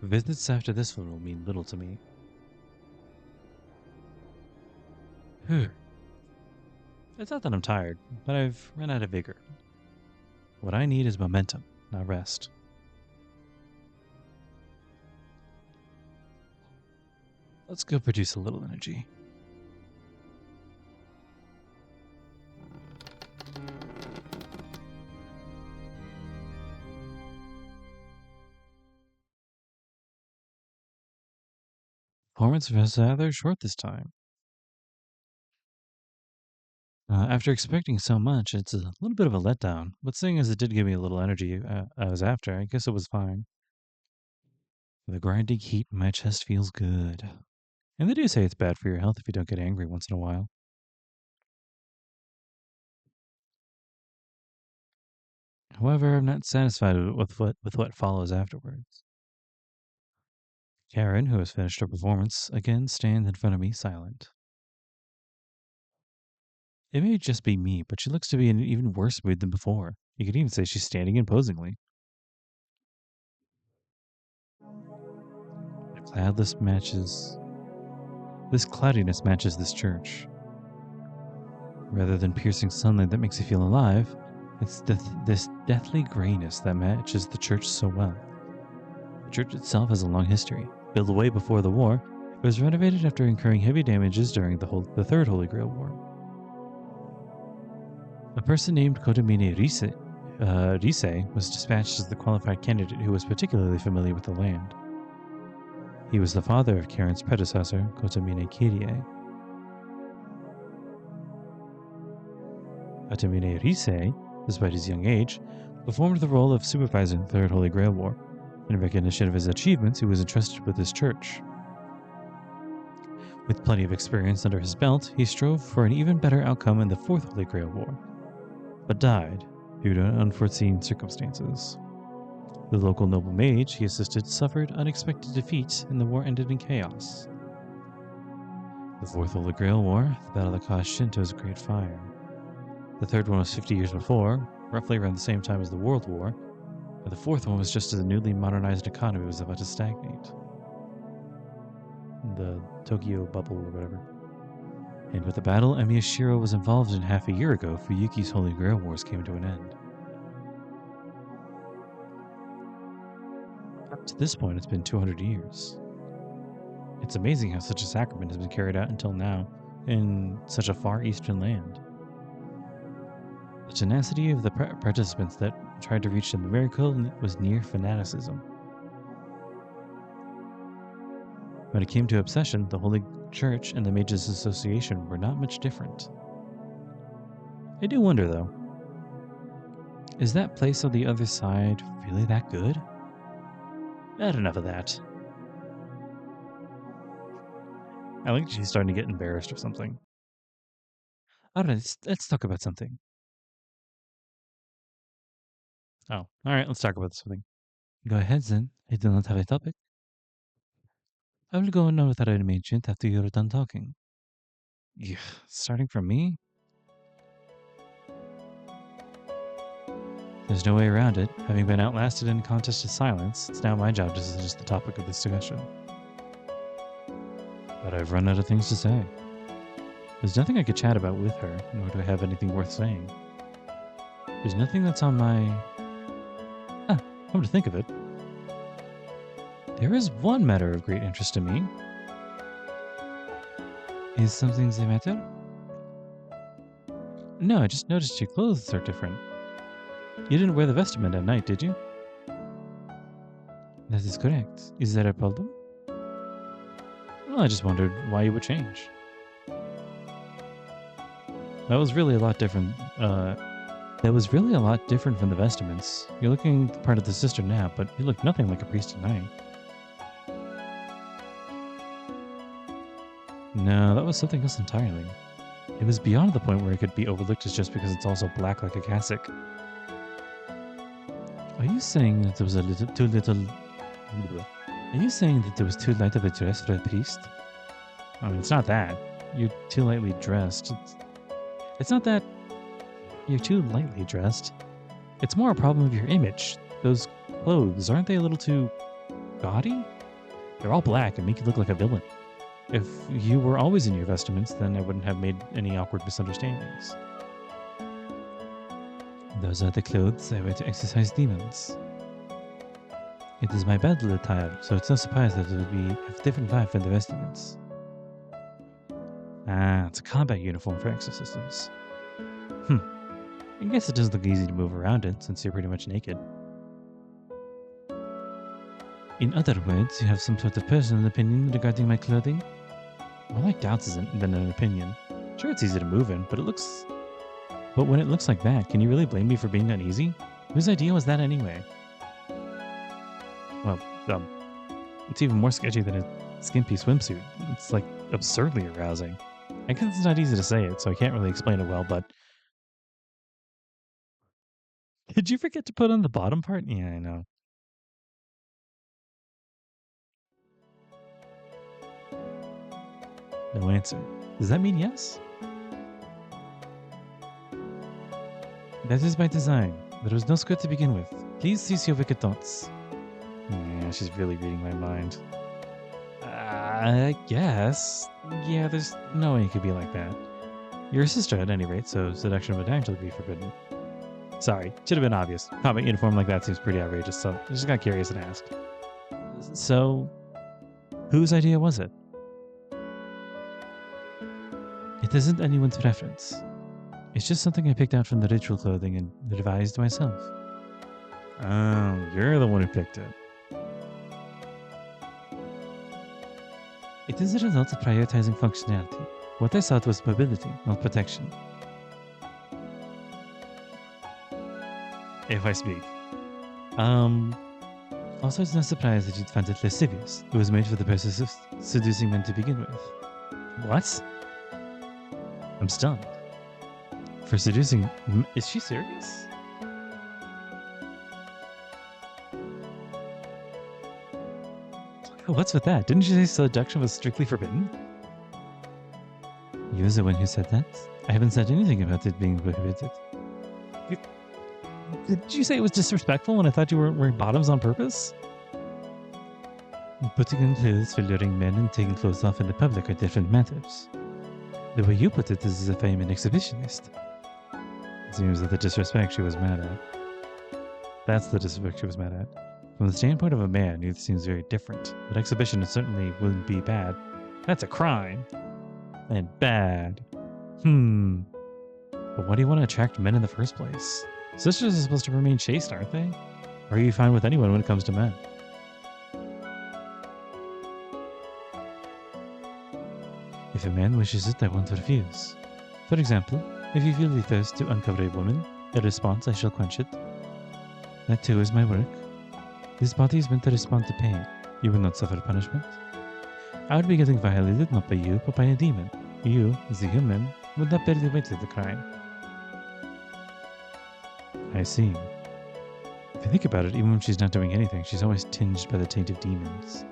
Visits after this one will mean little to me. It's not that I'm tired, but I've run out of vigor. What I need is momentum, not rest. Let's go produce a little energy. Performance was rather short this time. After expecting so much, it's a little bit of a letdown, but seeing as it did give me a little energy I was after, I guess it was fine. The grinding heat in my chest feels good. And they do say it's bad for your health if you don't get angry once in a while. However, I'm not satisfied with what follows afterwards. Caren, who has finished her performance, again stands in front of me silent. It may just be me, but she looks to be in an even worse mood than before. You could even say she's standing imposingly. This cloudiness matches this church. Rather than piercing sunlight that makes you feel alive, it's this deathly grayness that matches the church so well. The church itself has a long history. Built way before the war, it was renovated after incurring heavy damages during the Third Holy Grail War. A person named Kotomine Rise was dispatched as the qualified candidate who was particularly familiar with the land. He was the father of Caren's predecessor, Kotomine Kirie. Kotomine Rise, despite his young age, performed the role of supervisor in the Third Holy Grail War. In recognition of his achievements, he was entrusted with his church. With plenty of experience under his belt, he strove for an even better outcome in the Fourth Holy Grail War, but died due to unforeseen circumstances. The local noble mage he assisted suffered unexpected defeat, and the war ended in chaos. The Fourth Holy Grail War, the battle that caused Shinto's Great Fire. The third one was 50 years before, roughly around the same time as the World War, but the fourth one was just as a newly modernized economy was about to stagnate. The Tokyo bubble or whatever. And with the battle Emiya Shirou was involved in half a year ago, Fuyuki's Holy Grail Wars came to an end. Up to this point, it's been 200 years. It's amazing how such a sacrament has been carried out until now in such a far eastern land. The tenacity of the participants that tried to reach the miracle was near fanaticism. When it came to obsession, the Holy Church and the Mages Association were not much different. I do wonder, though, is that place on the other side really that good? Not enough of that. I think she's starting to get embarrassed or something. Alright, let's talk about something. Oh, alright, let's talk about something. Go ahead, then. I do not have a topic. I will go on with our ancient after you're done talking. Yeah, starting from me? There's no way around it. Having been outlasted in a contest of silence, it's now my job to suggest the topic of this discussion. But I've run out of things to say. There's nothing I could chat about with her, nor do I have anything worth saying. There's nothing that's on my... come to think of it. There is one matter of great interest to me. Is something the matter? No, I just noticed your clothes are different. You didn't wear the vestment at night, did you? That is correct. Is there a problem? Well, I just wondered why you would change. That was really a lot different. That was really a lot different from the vestments. You're looking part of the sister now, but you look nothing like a priest at night. No, that was something else entirely. It was beyond the point where it could be overlooked as just because it's also black like a cassock. Are you saying that there was too light of a dress for a priest? I mean, it's not that. You're too lightly dressed. It's not that you're too lightly dressed. It's more a problem of your image. Those clothes, aren't they a little too gaudy? They're all black and make you look like a villain. If you were always in your vestments, then I wouldn't have made any awkward misunderstandings. Those are the clothes I wear to exercise demons. It is my battle attire, so it's no surprise that it would be a different vibe from the vestments. Ah, it's a combat uniform for exorcisms. I guess it does look easy to move around in, since you're pretty much naked. In other words, you have some sort of personal opinion regarding my clothing? More like doubts than an opinion. Sure, it's easy to move in, but when it looks like that, can you really blame me for being uneasy? Whose idea was that anyway? Well, it's even more sketchy than a skimpy swimsuit. It's like absurdly arousing. I guess it's not easy to say it, so I can't really explain it well, but... Did you forget to put on the bottom part? Yeah, I know. No answer. Does that mean yes? That is by design. There was no skirt to begin with. Please cease your wicked thoughts. Yeah, she's really reading my mind. I guess. Yeah, there's no way it could be like that. You're a sister at any rate, so seduction would actually be forbidden. Sorry, should have been obvious. Combat uniform like that seems pretty outrageous, so I just got curious and asked. So, whose idea was it? It isn't anyone's preference. It's just something I picked out from the ritual clothing and revised myself. Oh, you're the one who picked it. It is a result of prioritizing functionality. What I sought was mobility, not protection. If I speak. Also, it's no surprise that you'd find it lascivious. It was made for the purpose of seducing men to begin with. What? I'm stunned. For seducing... Is she serious? What's with that? Didn't you say seduction was strictly forbidden? You're the one who said that? I haven't said anything about it being prohibited. Did you say it was disrespectful when I thought you were wearing bottoms on purpose? Putting on clothes for luring men and taking clothes off in the public are different matters. The way you put it is as if I am an exhibitionist. It seems that the disrespect she was mad at. That's the disrespect she was mad at. From the standpoint of a man, it seems very different. But exhibition certainly wouldn't be bad. That's a crime. And bad. But why do you want to attract men in the first place? Sisters are supposed to remain chaste, aren't they? Or are you fine with anyone when it comes to men? If a man wishes it, I won't refuse. For example, if you feel the thirst to uncover a woman, a response, I shall quench it. That too is my work. This body is meant to respond to pain. You will not suffer punishment. I would be getting violated not by you, but by a demon. You, as a human, would not bear the weight of the crime. I see. If you think about it, even when she's not doing anything, she's always tinged by the taint of demons.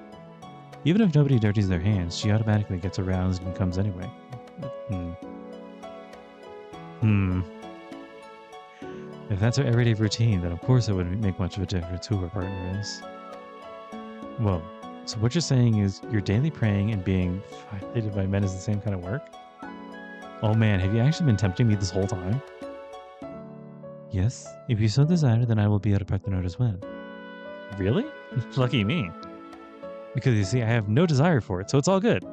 Even if nobody dirties their hands, she automatically gets aroused and comes anyway. If that's her everyday routine, then of course it wouldn't make much of a difference who her partner is. Whoa. So what you're saying is your daily praying and being violated by men is the same kind of work? Oh man, have you actually been tempting me this whole time? Yes. If you so desire, then I will be your partner as well. Really? Lucky me. Because you see, I have no desire for it, so it's all good.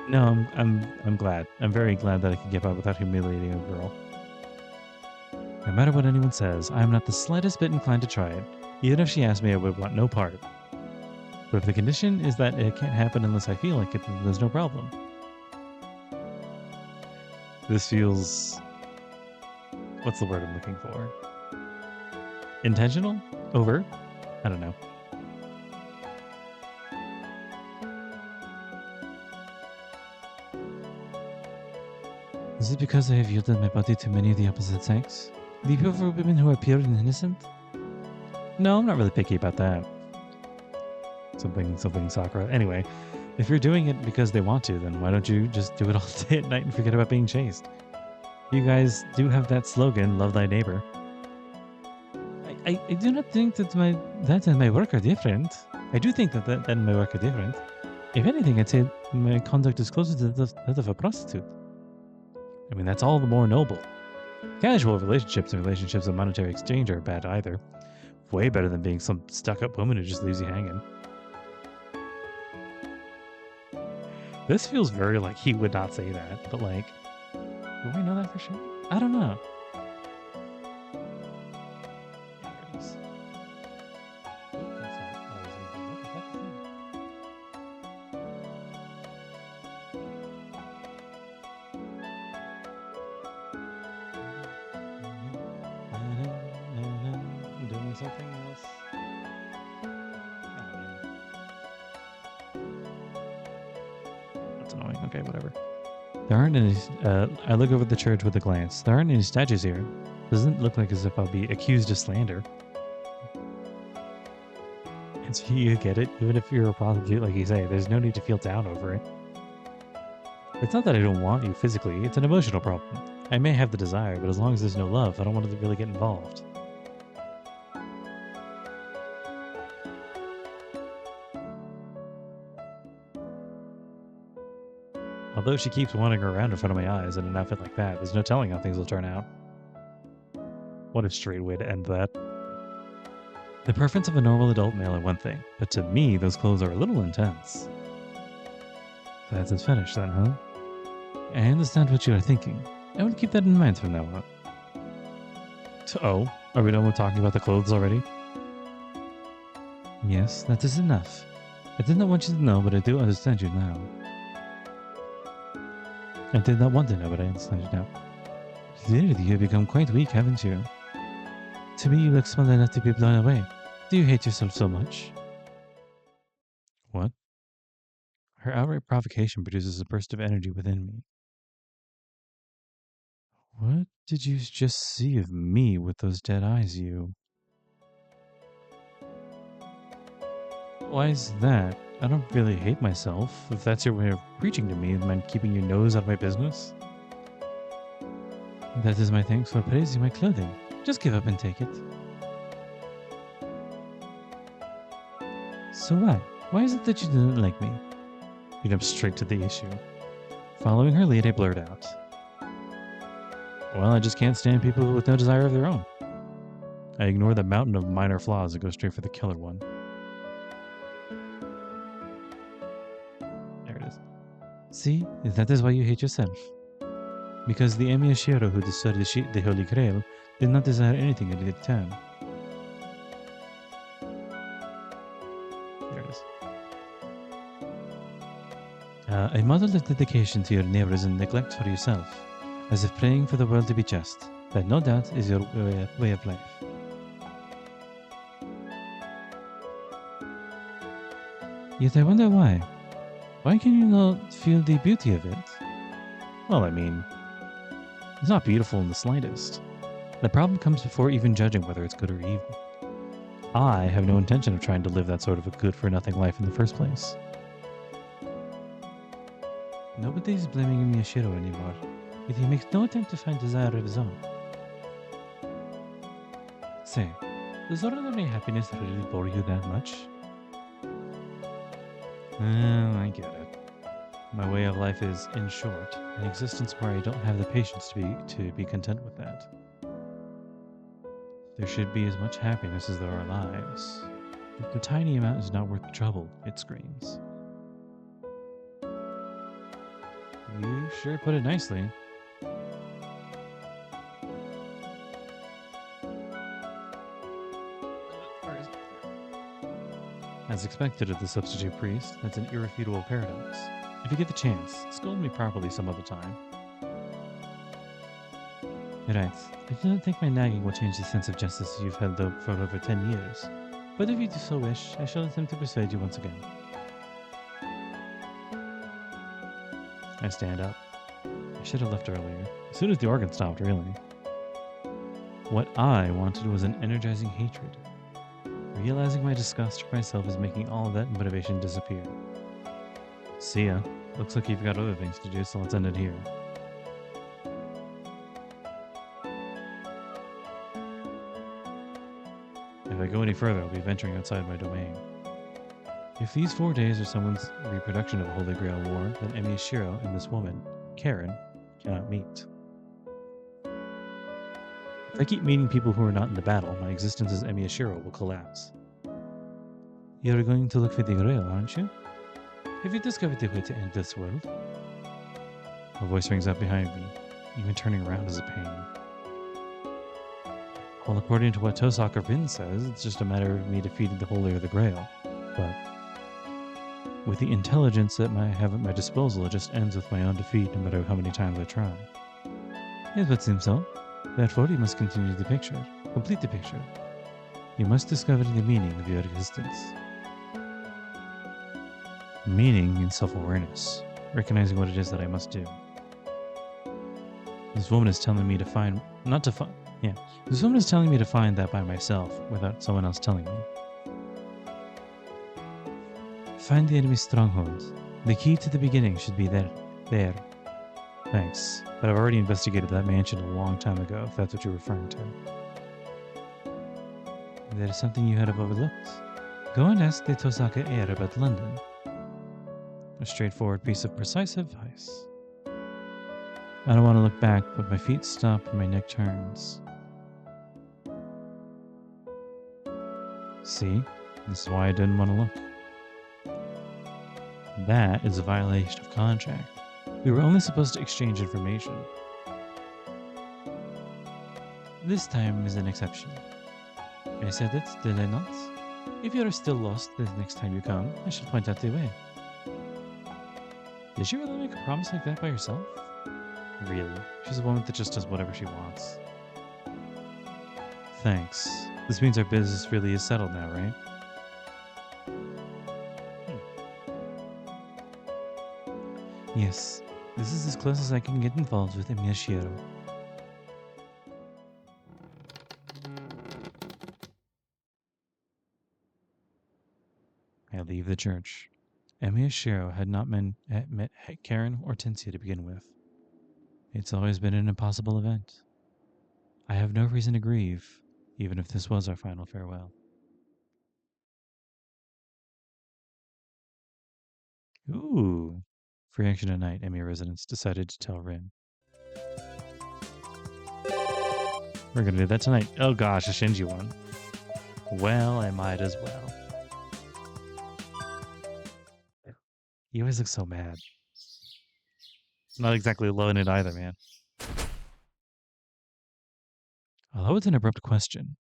No, I'm glad. I'm very glad that I can get by without humiliating a girl. No matter what anyone says, I am not the slightest bit inclined to try it. Even if she asked me, I would want no part. But if the condition is that it can't happen unless I feel like it, then there's no problem. This feels... What's the word I'm looking for? Intentional? Overt? I don't know. Is it because I have yielded my body to many of the opposite sex? Do you prefer women who are pure and innocent? No, I'm not really picky about that. Something Sakura. Anyway, if you're doing it because they want to, then why don't you just do it all day at night and forget about being chaste? You guys do have that slogan, love thy neighbor. I do not think that that and my work are different. I do think that may work different. If anything, I'd say my conduct is closer to that of a prostitute. I mean, that's all the more noble. Casual relationships and relationships of monetary exchange are bad either. Way better than being some stuck-up woman who just leaves you hanging. This feels very like he would not say that, but like, do we know that for sure? I don't know. Doing something else. That's annoying. Okay, whatever. There aren't any. I look over the church with a glance. There aren't any statues here. Doesn't look like as if I'll be accused of slander. And so you get it? Even if you're a prostitute, like you say, there's no need to feel down over it. It's not that I don't want you physically, it's an emotional problem. I may have the desire, but as long as there's no love, I don't want to really get involved. Although she keeps wandering around in front of my eyes in an outfit like that, there's no telling how things will turn out. What a straight way to end that. The preference of a normal adult male are one thing, but to me, those clothes are a little intense. That's his fetish then, huh? I understand what you are thinking. I will keep that in mind from now on. Oh, are we done with talking about the clothes already? Yes, that is enough. I did not want you to know, but I do understand you now. I did not want to know, but I understand you now. Clearly, you have become quite weak, haven't you? To me, you look small enough to be blown away. Do you hate yourself so much? What? Her outright provocation produces a burst of energy within me. What did you just see of me with those dead eyes, you? Why is that? I don't really hate myself. If that's your way of preaching to me, mind keeping your nose out of my business? That is my thanks for praising my clothing. Just give up and take it. So what? Why is it that you didn't like me? You jump straight to the issue. Following her lead, I blurt out. Well, I just can't stand people with no desire of their own. I ignore the mountain of minor flaws and go straight for the killer one. There it is. See, that is why you hate yourself. Because the Emir Shirou who destroyed the Holy Grail did not desire anything in return. There it is. A model of dedication to your neighbors and neglect for yourself, as if praying for the world to be just. That no doubt is your way of life. Yet I wonder why. Why can you not feel the beauty of it? Well, I mean, it's not beautiful in the slightest. The problem comes before even judging whether it's good or evil. I have no intention of trying to live that sort of a good-for-nothing life in the first place. Nobody is blaming Miyashiro anymore, yet he makes no attempt to find desire of his own. Say, does ordinary happiness really bore you that much? I get it. My way of life is, in short, an existence where I don't have the patience to be content with that. There should be as much happiness as there are lives. The tiny amount is not worth the trouble, it screams. You sure put it nicely. As expected of the substitute priest, that's an irrefutable paradox. If you get the chance, scold me properly some other time. Right, I do not think my nagging will change the sense of justice you've held up for over 10 years. But if you do so wish, I shall attempt to persuade you once again. I stand up. I should have left earlier. As soon as the organ stopped, really. What I wanted was an energizing hatred. Realizing my disgust for myself is making all of that motivation disappear. See ya. Looks like you've got other things to do, so let's end it here. If I go any further, I'll be venturing outside my domain. If these 4 days are someone's reproduction of the Holy Grail War, then Emi Shirou and this woman, Caren, cannot meet. If I keep meeting people who are not in the battle, my existence as Emi Shirou will collapse. You're going to look for the Grail, aren't you? Have you discovered the way to end this world? A voice rings up behind me. Even turning around is a pain. Well, according to what Tosaka Rin says, it's just a matter of me defeating the Holy or the Grail. But with the intelligence that I have at my disposal, it just ends with my own defeat no matter how many times I try. Yes, but seems so. Therefore, you must continue the picture. Complete the picture. You must discover the meaning of your existence. Meaning means self-awareness, recognizing what it is that I must do. This woman is telling me to find, this woman is telling me to find that by myself, without someone else telling me. Find the enemy's stronghold. The key to the beginning should be there. There. Thanks, but I've already investigated that mansion a long time ago, if that's what you're referring to. There is something you have overlooked. Go and ask the Tosaka heir about London. A straightforward piece of precise advice. I don't want to look back, but my feet stop and my neck turns. See? This is why I didn't want to look. That is a violation of contract. We were only supposed to exchange information. This time is an exception. I said it, did I not? If you are still lost the next time you come, I shall point out the way. Did she really make a promise like that by herself? Really? She's a woman that just does whatever she wants. Thanks. This means our business really is settled now, right? Yes. This is as close as I can get involved with Emi Shirou. I leave the church. Emi Shirou had not met Caren or Tensia to begin with. It's always been an impossible event. I have no reason to grieve, even if this was our final farewell. Ooh. Free action tonight, Emi residents decided to tell Rin. We're gonna do that tonight. Oh gosh, a Shinji one. Well, I might as well. He always looks so mad. Not exactly loving it either, man. Although it's an abrupt question,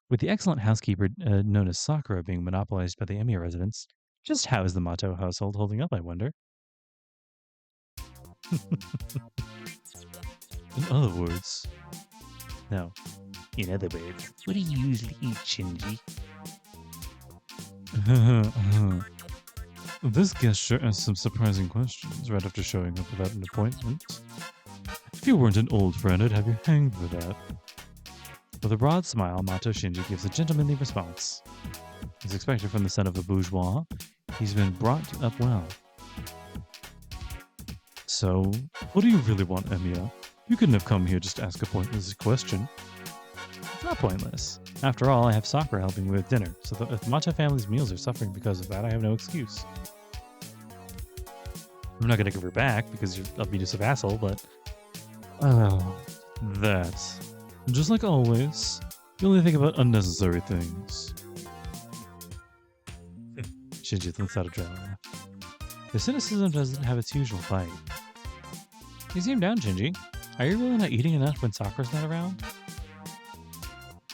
with the excellent housekeeper known as Sakura being monopolized by the Emi residents, just how is the Mato household holding up, I wonder? In other words, no. In other words, what do you usually eat, Shinji? This guest sure asks some surprising questions right after showing up without an appointment. If you weren't an old friend, I'd have you hanged for that. With a broad smile, Mato Shinji gives a gentlemanly response. As expected from the son of a bourgeois, he's been brought up well. So, what do you really want, Emiya? You couldn't have come here just to ask a pointless question. It's not pointless. After all, I have Sakura helping me with dinner, so if the Mato family's meals are suffering because of that, I have no excuse. I'm not gonna give her back because you're a abusive asshole, but... that. Just like always, you only think about unnecessary things. Shinji lets out a dry laugh. The cynicism doesn't have its usual bite. You seem down, Shinji. Are you really not eating enough when Sakura's not around?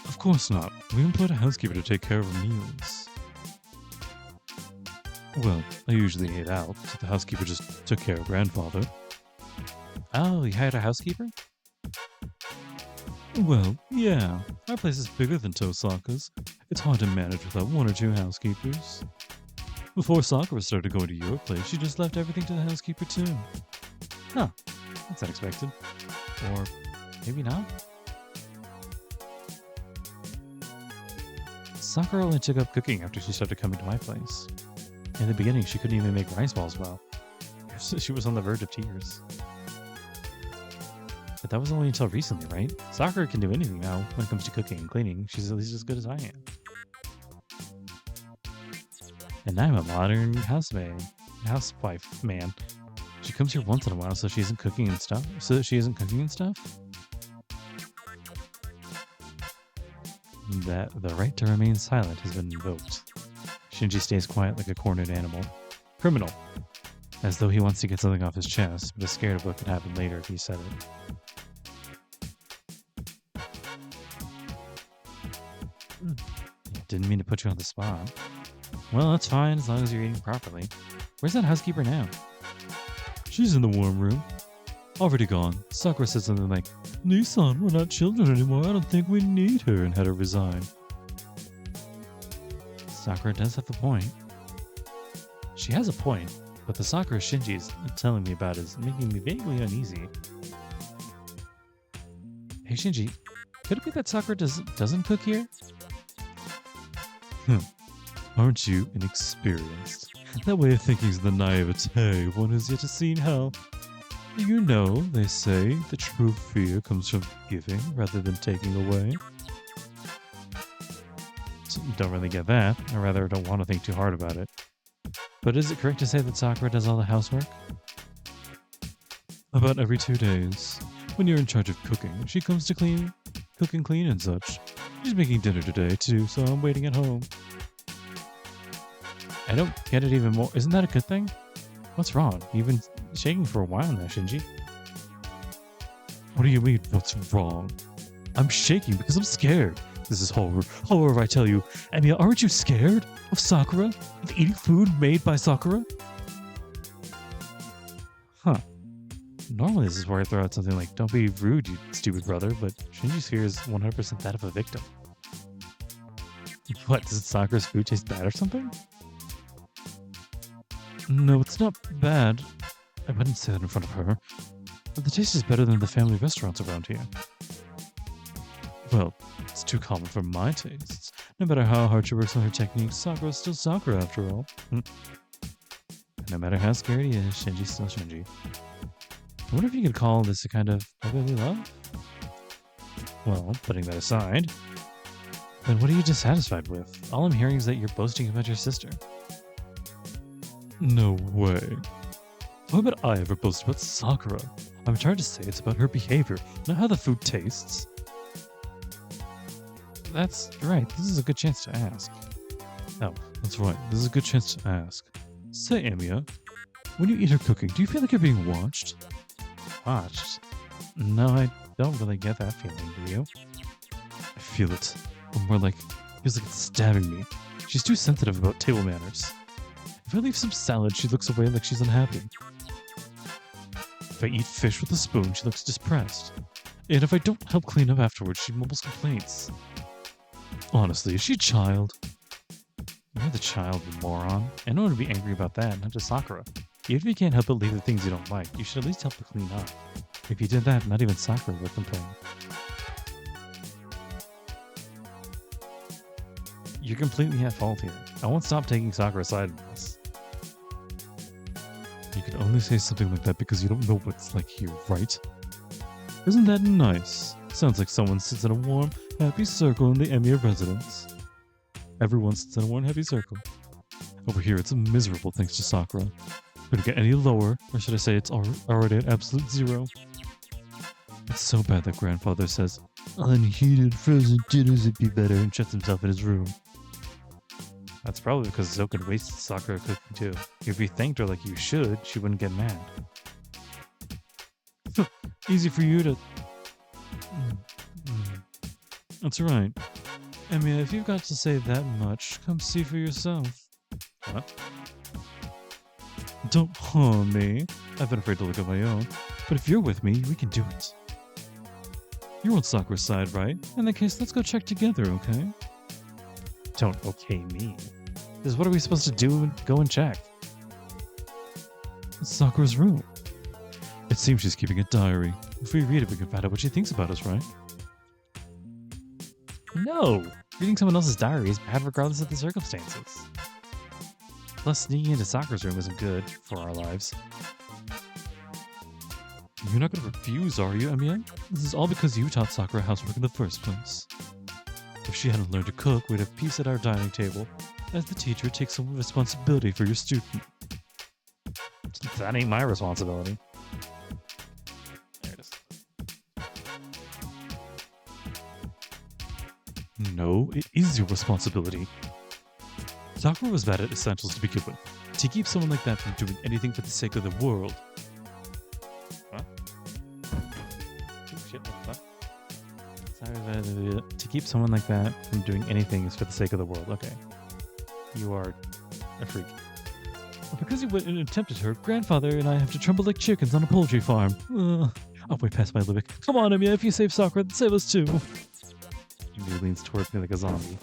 Of course not. We employed a housekeeper to take care of our meals. Well, I usually ate out, so the housekeeper just took care of grandfather. Oh, you hired a housekeeper? Well, yeah. Our place is bigger than Tosaka's. It's hard to manage without one or two housekeepers. Before Sakura started going to your place, she just left everything to the housekeeper too. Huh. That's unexpected. Or maybe not? Sakura only took up cooking after she started coming to my place. In the beginning, she couldn't even make rice balls well. She was on the verge of tears. But that was only until recently, right? Sakura can do anything now when it comes to cooking and cleaning. She's at least as good as I am. And I'm a modern housewife, man. She comes here once in a while so she isn't cooking and stuff? So that she isn't cooking and stuff? That the right to remain silent has been invoked. Shinji stays quiet like a cornered animal. Criminal. As though he wants to get something off his chest, but is scared of what could happen later if he said it. Didn't mean to put you on the spot. Well, that's fine as long as you're eating properly. Where's that housekeeper now? She's in the warm room. Already gone. Sakura said something like, Nissan, we're not children anymore. I don't think we need her, and had her resign. Sakura does have a point. She has a point, but the Sakura Shinji is telling me about is making me vaguely uneasy. Hey Shinji, could it be that Sakura doesn't cook here? Aren't you inexperienced? That way of thinking is the naivete one has yet to seen hell. You know, they say the true fear comes from giving rather than taking away. So you don't really get that, or rather don't want to think too hard about it. But is it correct to say that Sakura does all the housework? About every 2 days. When you're in charge of cooking, she comes to cook and clean and such. She's making dinner today too, so I'm waiting at home. I don't get it even more. Isn't that a good thing? What's wrong? You've been shaking for a while now, Shinji. What do you mean, what's wrong? I'm shaking because I'm scared. This is horror. Horror, I tell you. Emiya, aren't you scared of Sakura? Of eating food made by Sakura? Huh. Normally this is where I throw out something like, don't be rude, you stupid brother, but Shinji's fear is 100% that of a victim. What, does Sakura's food taste bad or something? No, it's not bad. I wouldn't say that in front of her. But the taste is better than the family restaurants around here. Well, it's too common for my tastes. No matter how hard she works on her techniques, Sakura's still Sakura after all. And no matter how scared he is, Shinji's still Shinji. I wonder if you could call this a kind of brotherly love? Well, putting that aside, then what are you dissatisfied with? All I'm hearing is that you're boasting about your sister. No way. Why would I ever boast about Sakura? I'm trying to say it's about her behavior, not how the food tastes. That's right, this is a good chance to ask. Oh, that's right, this is a good chance to ask. Say, Emiya, when you eat her cooking, do you feel like you're being watched? Watched? No, I don't really get that feeling, do you? I feel it. Or more like, it feels like it's stabbing me. She's too sensitive about table manners. If I leave some salad, she looks away like she's unhappy. If I eat fish with a spoon, she looks depressed. And if I don't help clean up afterwards, she mumbles complaints. Honestly, is she a child? You're the child, you moron. I know to be angry about that, not just Sakura. Even if you can't help but leave the things you don't like, you should at least help her clean up. If you did that, not even Sakura would complain. You're completely at fault here. I won't stop taking Sakura's side in this. You can only say something like that because you don't know what it's like here, right? Isn't that nice? Sounds like someone sits in a warm, happy circle in the Emiya residence. Everyone sits in a warm, happy circle. Over here, it's miserable thanks to Sakura. Could it get any lower, or should I say it's already at absolute zero? It's so bad that grandfather says, unheated frozen dinners would be better, and shuts himself in his room. That's probably because Zoken wastes Sakura cooking too. If you thanked her like you should, she wouldn't get mad. Easy for you to... That's right. Emiya, if you've got to say that much, come see for yourself. Huh? Don't harm me. I've been afraid to look at my own. But if you're with me, we can do it. You're on Sakura's side, right? In that case, let's go check together, okay? Don't okay me. Because what are we supposed to do? Go and check. It's Sakura's room. It seems she's keeping a diary. If we read it, we can find out what she thinks about us, right? No! Reading someone else's diary is bad regardless of the circumstances. Plus, sneaking into Sakura's room isn't good for our lives. You're not going to refuse, are you, Emiya? This is all because you taught Sakura housework in the first place. If she hadn't learned to cook, we'd have peace at our dining table, As the teacher, take some responsibility for your student. That ain't my responsibility. There it is. No, it is your responsibility. Sakura was bad at essentials to begin with. To keep someone like that from doing anything for the sake of the world. What? Oh, shit, what? Sorry, to keep someone like that from doing anything is for the sake of the world. Okay. You are a freak. Well, because you went and tempted her, grandfather and I have to tremble like chickens on a poultry farm. I'll way past my limit. Come on, Emiya, if you save Sakura, then save us too. He leans towards me like a zombie.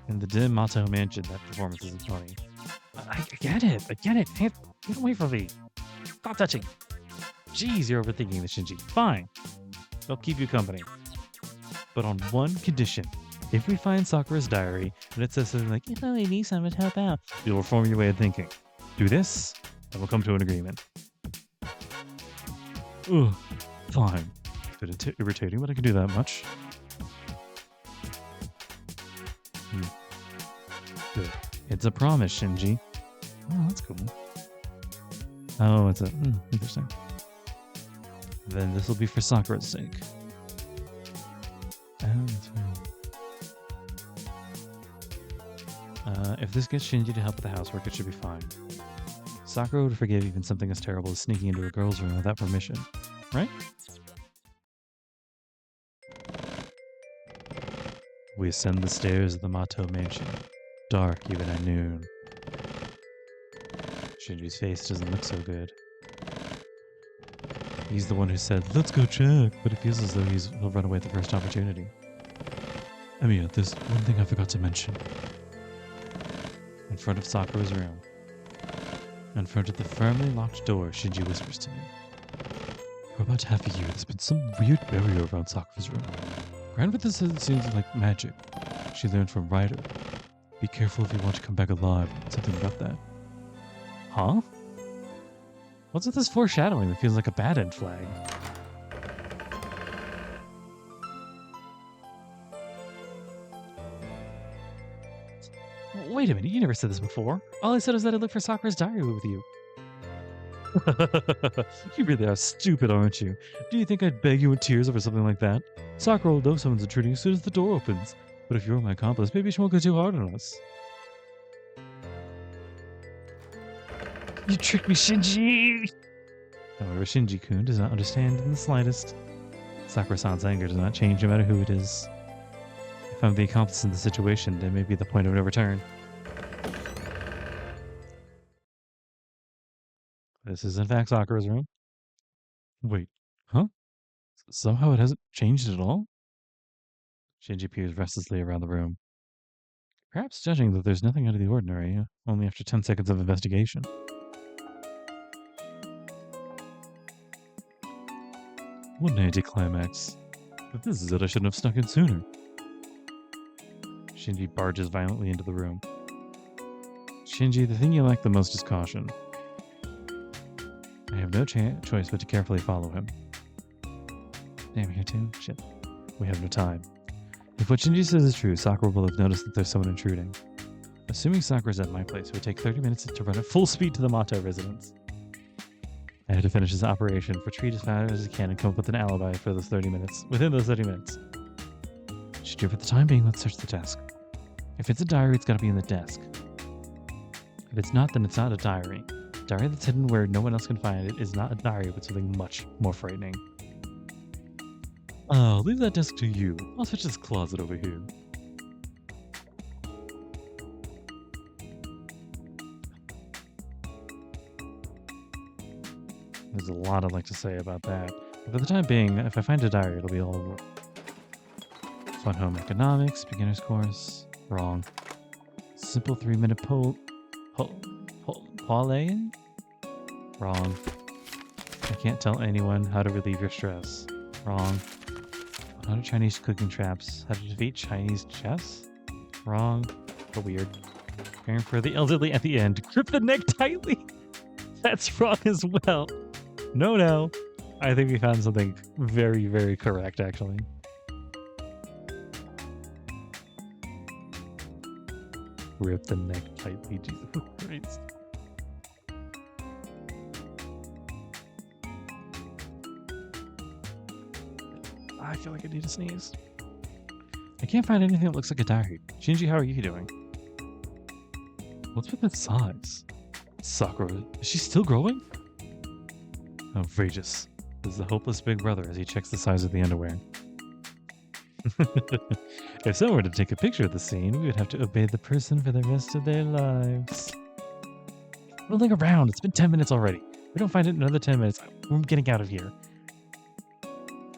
In the dim Mato mansion, that performance isn't funny. I get it. Get away from me. Stop touching. Jeez, you're overthinking this, Shinji. Fine. I'll keep you company. But on one condition. If we find Sakura's diary, and it says something like, if only Nissan would help out, you'll reform your way of thinking. Do this, and we'll come to an agreement. Ugh, fine. It's a bit irritating, but I can do that much. Good. It's a promise, Shinji. Oh, that's cool. Oh, it's interesting. Then this will be for Sakura's sake. Oh, that's right. If this gets Shinji to help with the housework, it should be fine. Sakura would forgive even something as terrible as sneaking into a girl's room without permission, right? We ascend the stairs of the Mato mansion, dark even at noon. Shinji's face doesn't look so good. He's the one who said, let's go check, but it feels as though he'll run away at the first opportunity. Emiya, there's one thing I forgot to mention. In front of Sakura's room, in front of the firmly locked door, Shinji whispers to me. For about half a year, there's been some weird barrier around Sakura's room. Granted, this seems like magic. She learned from Ryder. Be careful if you want to come back alive. Something about that. Huh? What's with this foreshadowing that feels like a bad end flag? Wait a minute, you never said this before. All I said is that I looked for Sakura's diary with you. You really are stupid, aren't you? Do you think I'd beg you in tears over something like that? Sakura will know someone's intruding as soon as the door opens. But if you're my accomplice, maybe she won't go too hard on us. You tricked me, Shinji! However, Shinji-kun does not understand in the slightest. Sakura-san's anger does not change no matter who it is. If I'm the accomplice in the situation, there may be the point of no return. This is in fact Sakura's room. Wait, huh? Somehow it hasn't changed at all? Shinji peers restlessly around the room. Perhaps judging that there's nothing out of the ordinary, only after 10 seconds of investigation. What an anticlimax. If this is it, I shouldn't have snuck in sooner. Shinji barges violently into the room. Shinji, the thing you lack the most is caution. I have no choice but to carefully follow him. Damn, here too? Shit. We have no time. If what Shinji says is true, Sakura will have noticed that there's someone intruding. Assuming Sakura's at my place, it would take 30 minutes to run at full speed to the Mato residence. I had to finish this operation, retreat as fast as I can, and come up with an alibi for those 30 minutes. Within those 30 minutes. Shinji, for the time being, let's search the desk. If it's a diary, it's got to be in the desk. If it's not, then it's not a diary. A diary that's hidden where no one else can find it is not a diary, but something much more frightening. I'll leave that desk to you. I'll search this closet over here. There's a lot I'd like to say about that. But for the time being, if I find a diary, it'll be all over. Fun home economics, beginner's course. Wrong. Simple 3-minute poilaying? Wrong. I can't tell anyone how to relieve your stress. Wrong. 100 Chinese cooking traps. How to defeat Chinese chess? Wrong. But weird. Caring for the elderly at the end. Grip the neck tightly. That's wrong as well. No. I think we found something very, very correct, actually. Rip the neck tightly, Jesus Christ. I feel like I need to sneeze. I can't find anything that looks like a diary. Shinji, how are you doing? What's with its size? Sakura, is she still growing? Outrageous. This is the hopeless big brother as he checks the size of the underwear. If someone were to take a picture of the scene, we would have to obey the person for the rest of their lives. Rolling around, it's been 10 minutes already. If we don't find it in another 10 minutes, I'm getting out of here.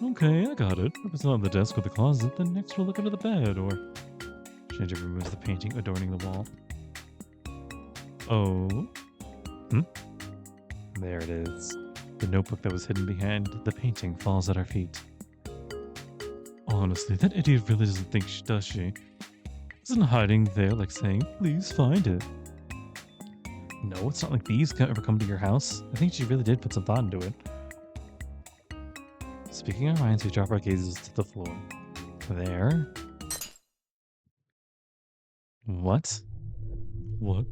Okay, I got it. If it's not on the desk or the closet, then next we'll look under the bed, or... Shinji removes the painting adorning the wall. Oh? There it is. The notebook that was hidden behind the painting falls at our feet. Honestly, that idiot really doesn't think does she? Isn't hiding there like saying, please find it. No, it's not like thieves can ever come to your house. I think she really did put some thought into it. Speaking our minds, we drop our gazes to the floor. There. What? What?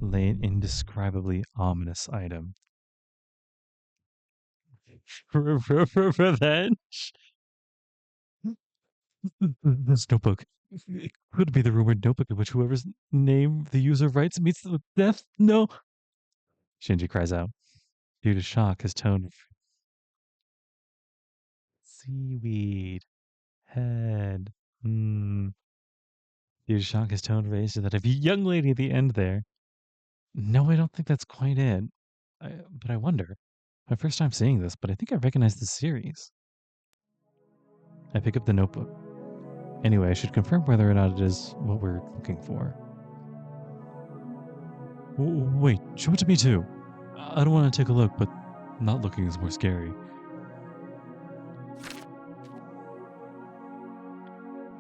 Lay an indescribably ominous item. Revenge? This notebook. It could be the rumored notebook in which whoever's name the user writes meets with death. No. Shinji cries out. Due to shock, his tone. Seaweed. Head. Due to shock, his tone raised to that of young lady at the end there. No, I don't think that's quite it. But I wonder. My first time seeing this, but I think I recognize the series. I pick up the notebook. Anyway, I should confirm whether or not it is what we're looking for. Wait, show it to me too. I don't want to take a look, but not looking is more scary.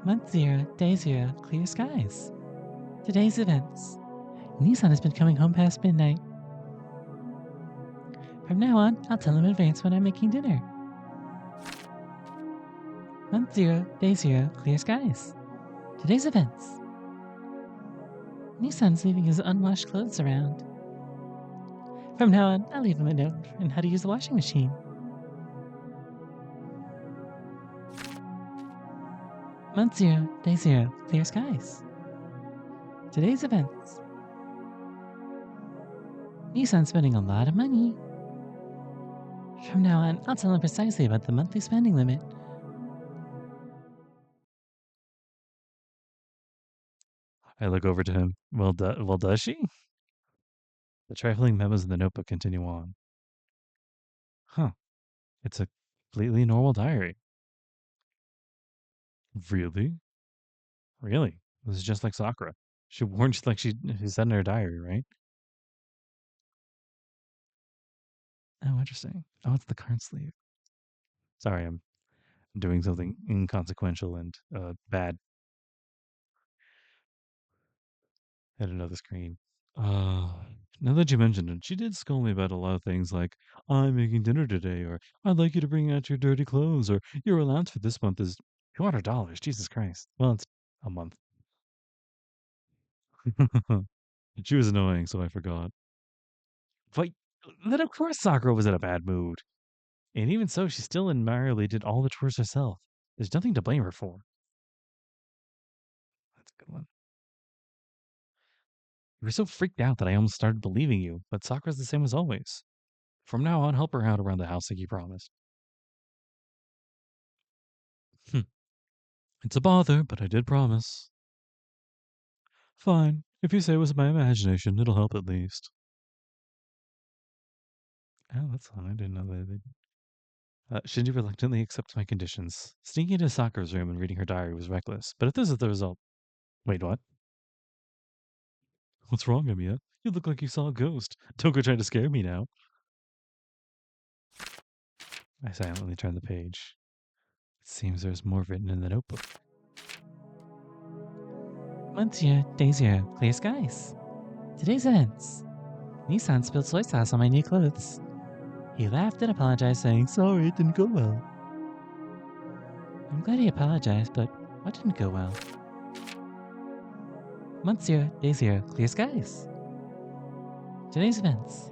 Month 0, day 0, clear skies. Today's events. Nissan has been coming home past midnight. From now on, I'll tell him in advance when I'm making dinner. Month 0, day 0, clear skies. Today's events. Nissan's leaving his unwashed clothes around. From now on, I'll leave him a note on how to use the washing machine. Month 0, day 0, clear skies. Today's events. Nissan's spending a lot of money. From now on, I'll tell him precisely about the monthly spending limit. I look over to him. Well, does she? The trifling memos in the notebook continue on. Huh. It's a completely normal diary. Really? Really? This is just like Sakura. She warned like she said in her diary, right? Oh, interesting. Oh, it's the card sleeve. Sorry, I'm doing something inconsequential and bad at another screen. Now that you mentioned it, she did scold me about a lot of things like, I'm making dinner today, or I'd like you to bring out your dirty clothes, or your allowance for this month is $200. Jesus Christ. Well, it's a month. She was annoying, so I forgot. But then, of course, Sakura was in a bad mood. And even so, she still admirably did all the chores herself. There's nothing to blame her for. That's a good one. You were so freaked out that I almost started believing you, but Sakura's the same as always. From now on, help her out around the house like you promised. It's a bother, but I did promise. Fine. If you say it was my imagination, it'll help at least. Oh, that's fine. I didn't know that. Shinji reluctantly accepts my conditions. Sneaking into Sakura's room and reading her diary was reckless, but if this is the result... Wait, what? What's wrong, Amiya? You look like you saw a ghost. Don't go trying to scare me now. I silently turn the page. It seems there's more written in the notebook. Month 0, day 0, clear skies. Today's events. Nissan spilled soy sauce on my new clothes. He laughed and apologized, saying, sorry, it didn't go well. I'm glad he apologized, but what didn't go well? Month 0, day 0, clear skies. Today's events.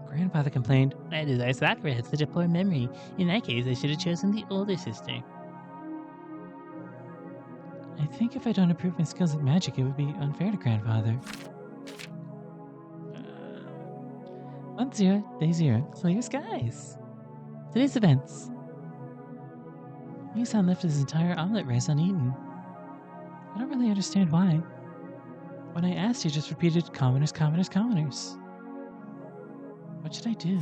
Grandfather complained, "My desire Sakura had such a poor memory. In that case, I should have chosen the older sister." I think if I don't improve my skills at magic, it would be unfair to Grandfather. Month 0, day 0, clear skies. Today's events. Nissan left his entire omelet rice uneaten. I don't really understand why. When I asked, he just repeated, "Commoners, commoners, commoners." What should I do?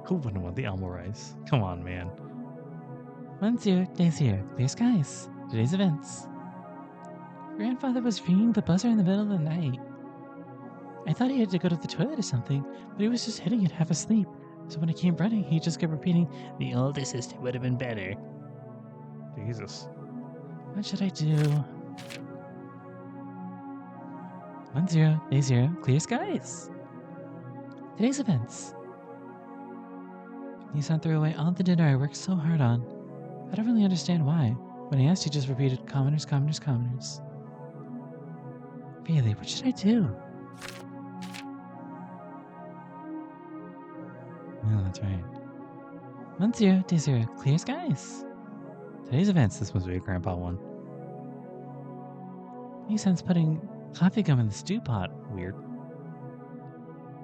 Who wouldn't want the almond rice? Come on, man. Month 0, day 0, clear skies. Today's events. Grandfather was ringing the buzzer in the middle of the night. I thought he had to go to the toilet or something, but he was just hitting it half asleep. So when I came running, he just kept repeating, "The older sister would have been better." Jesus. What should I do? Month 0, day 0, clear skies. Today's events. Nissan threw away all the dinner I worked so hard on. I don't really understand why. When I asked, he just repeated, "Commoners, commoners, commoners." Really, what should I do? Yeah, that's right. Month 0, day 0, clear skies. Today's events. This must be a grandpa one. Nissan's putting coffee gum in the stew pot. Weird.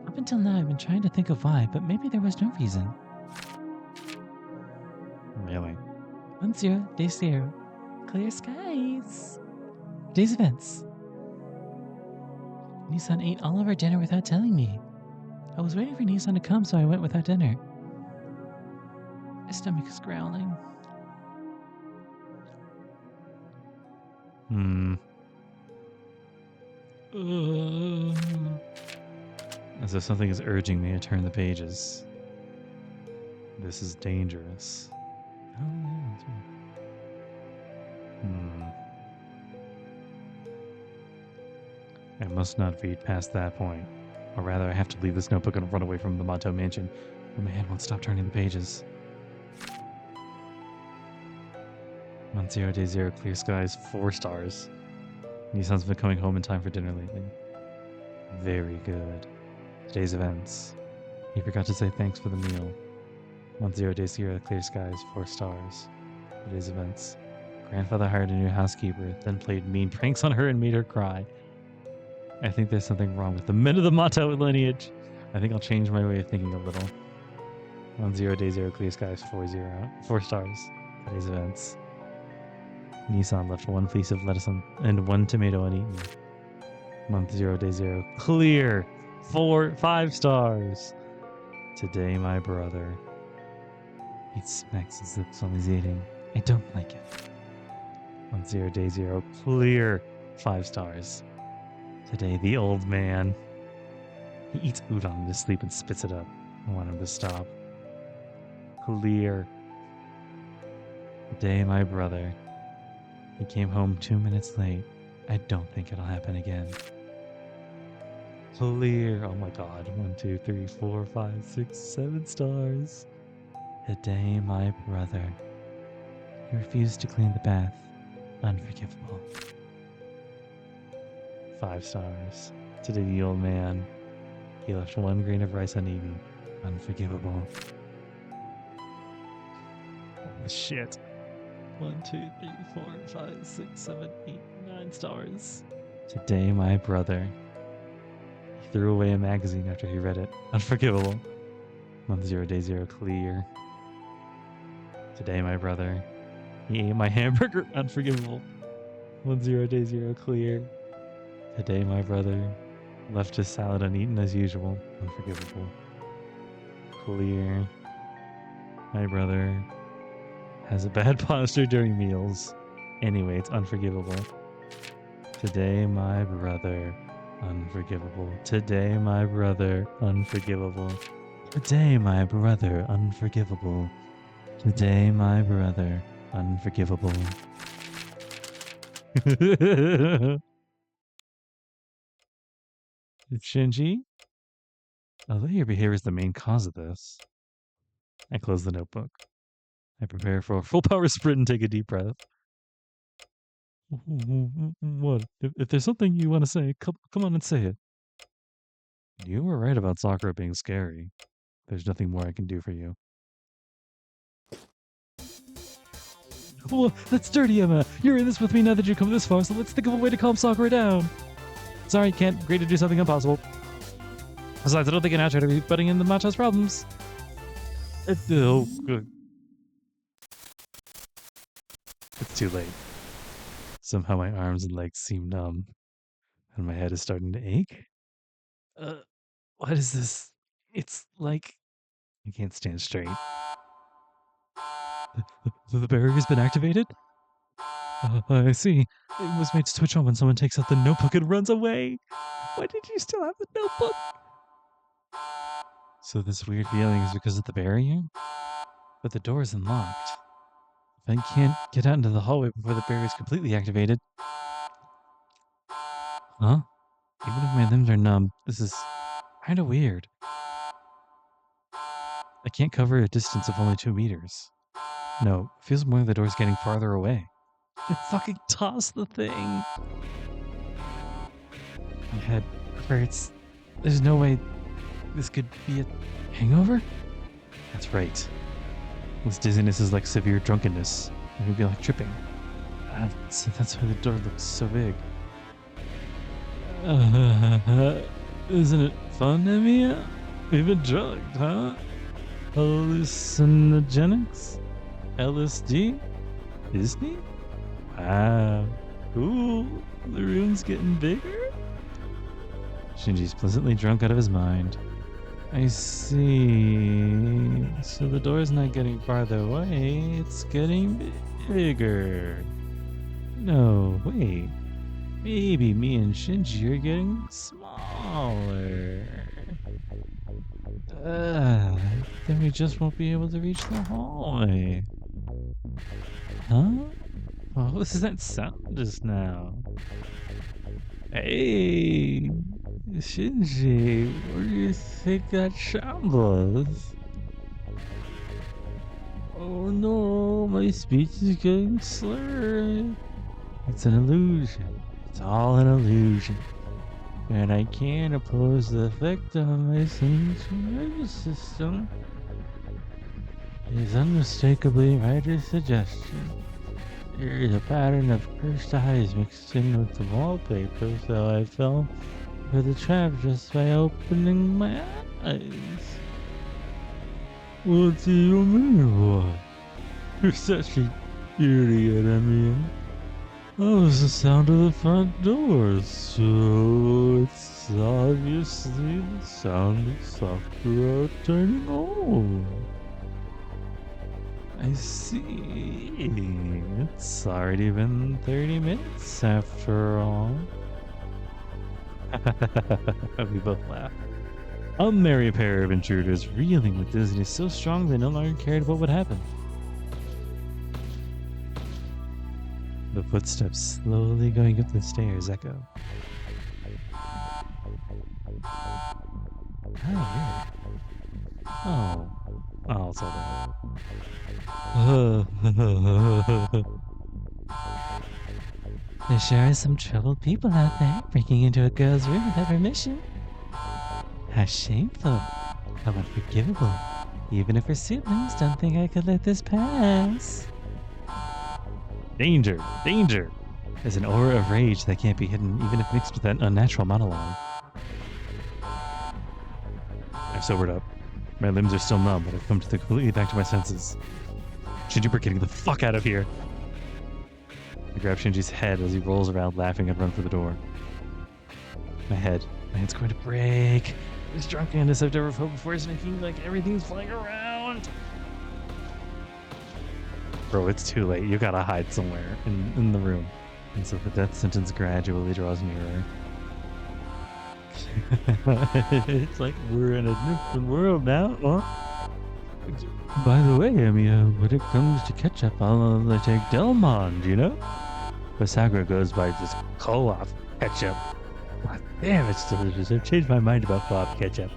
Up until now, I've been trying to think of why, but maybe there was no reason. Really? Month 0, day 0, clear skies. Today's events. Nissan ate all of our dinner without telling me. I was waiting for Nissan to come, so I went without dinner. My stomach is growling. As if something is urging me to turn the pages. This is dangerous. Oh, yeah, that's right. I must not read past that point. Or rather, I have to leave this notebook and run away from the Mato mansion. Oh, my hand won't stop turning the pages. Month 0, day 0, clear skies, 4 stars. Nissan's been coming home in time for dinner lately. Very good. Today's events. He forgot to say thanks for the meal. Month 0, day 0, clear skies, 4 stars. Today's events. Grandfather hired a new housekeeper, then played mean pranks on her and made her cry. I think there's something wrong with the men of the Mato lineage. I think I'll change my way of thinking a little. Month 0, day 0, clear skies, 4 stars. Today's events. Nissan left 1 piece of lettuce and 1 tomato uneaten. Month 0, day 0, clear, 5 stars. Today, my brother. He smacks his lips while he's eating. I don't like it. Month 0, day 0, clear, 5 stars. Today, the old man. He eats udon in his sleep and spits it up. I want him to stop. Clear. Today, my brother. He came home 2 minutes late. I don't think it'll happen again. Clear. Oh my god. 1, 2, 3, 4, 5, 6, 7 stars. Today, my brother. He refused to clean the bath. Unforgivable. 5 stars. Today, the old man. He left 1 grain of rice uneaten. Unforgivable. Oh, shit. 1, 2, 3, 4, 5, 6, 7, 8, 9 stars. Today, my brother. He threw away a magazine after he read it. Unforgivable. Month 0, day 0, clear. Today, my brother. He ate my hamburger. Unforgivable. Month 0, day 0, clear. Today, my brother. Left his salad uneaten as usual. Unforgivable. Clear. My brother has a bad posture during meals. Anyway, it's unforgivable. Today, my brother. Unforgivable. Today, my brother. Unforgivable. Today, my brother. Unforgivable. Today, my brother. Unforgivable. Shinji? Although your behavior is the main cause of this. I close the notebook. I prepare for a full power sprint and take a deep breath. What? If there's something you want to say, come on and say it. You were right about Sakura being scary. There's nothing more I can do for you. Well, that's dirty, Emma. You're in this with me now that you've come this far, so let's think of a way to calm Sakura down. Sorry, can't agree to do something impossible. Besides, I don't think an outro to be butting in the Macha's problems. Oh, good. It's too late. Somehow my arms and legs seem numb, and my head is starting to ache. What is this? It's like I can't stand straight. The barrier's been activated? I see. It was made to switch on when someone takes out the notebook and runs away. Why did you still have the notebook? So this weird feeling is because of the barrier? But the door is unlocked. If I can't get out into the hallway before the barrier is completely activated. Huh? Even if my limbs are numb, this is kind of weird. I can't cover a distance of only 2 meters. No, it feels more like the door's getting farther away. I fucking tossed the thing. My head hurts. There's no way this could be a hangover? That's right. This dizziness is like severe drunkenness. It would be like tripping. So that's why the door looks so big. Isn't it fun, Emiya? We've been drugged, huh? Hallucinogenics? LSD? Disney? Wow. Cool. The room's getting bigger? Shinji's pleasantly drunk out of his mind. I see. So the door's not getting farther away, it's getting bigger. No, wait. Maybe me and Shinji are getting smaller. Then we just won't be able to reach the hallway. Huh? What was that sound just now? Hey, Shinji, what do you think that sound was? Oh no, my speech is getting slurred. It's an illusion. It's all an illusion. And I can't oppose the effect on my central nervous system. It is unmistakably writer's suggestion. There is a pattern of cursed eyes mixed in with the wallpaper, so I fell for the trap just by opening my eyes. What do you mean, what? You're such an idiot, Emiya. That was the sound of the front door, so it's obviously the sound of Sakura turning on. I see. It's already been 30 minutes after all. We both laugh. A merry pair of intruders, reeling with dizziness so strong they no longer cared what would happen. The footsteps slowly going up the stairs echo. Oh, it's all right. There sure are some troubled people out there breaking into a girl's room without permission. How shameful. How unforgivable. Even if her siblings don't think I could let this pass. Danger! Danger! There's an aura of rage that can't be hidden even if mixed with that unnatural monologue. I've sobered up. My limbs are still numb, but I've come completely back to my senses. Shinji, we're getting the fuck out of here! I grab Shinji's head as he rolls around laughing and run for the door. My head's going to break. This drunkenness I've never felt before is making like everything's flying around. Bro, it's too late. You gotta hide somewhere in the room. And so the death sentence gradually draws nearer. It's like we're in a different world now, huh? By the way, Emiya, when it comes to ketchup, I'll take Delmond, you know? But Sakura goes by just co-op ketchup. God damn, it's delicious. I've changed my mind about co-op ketchup.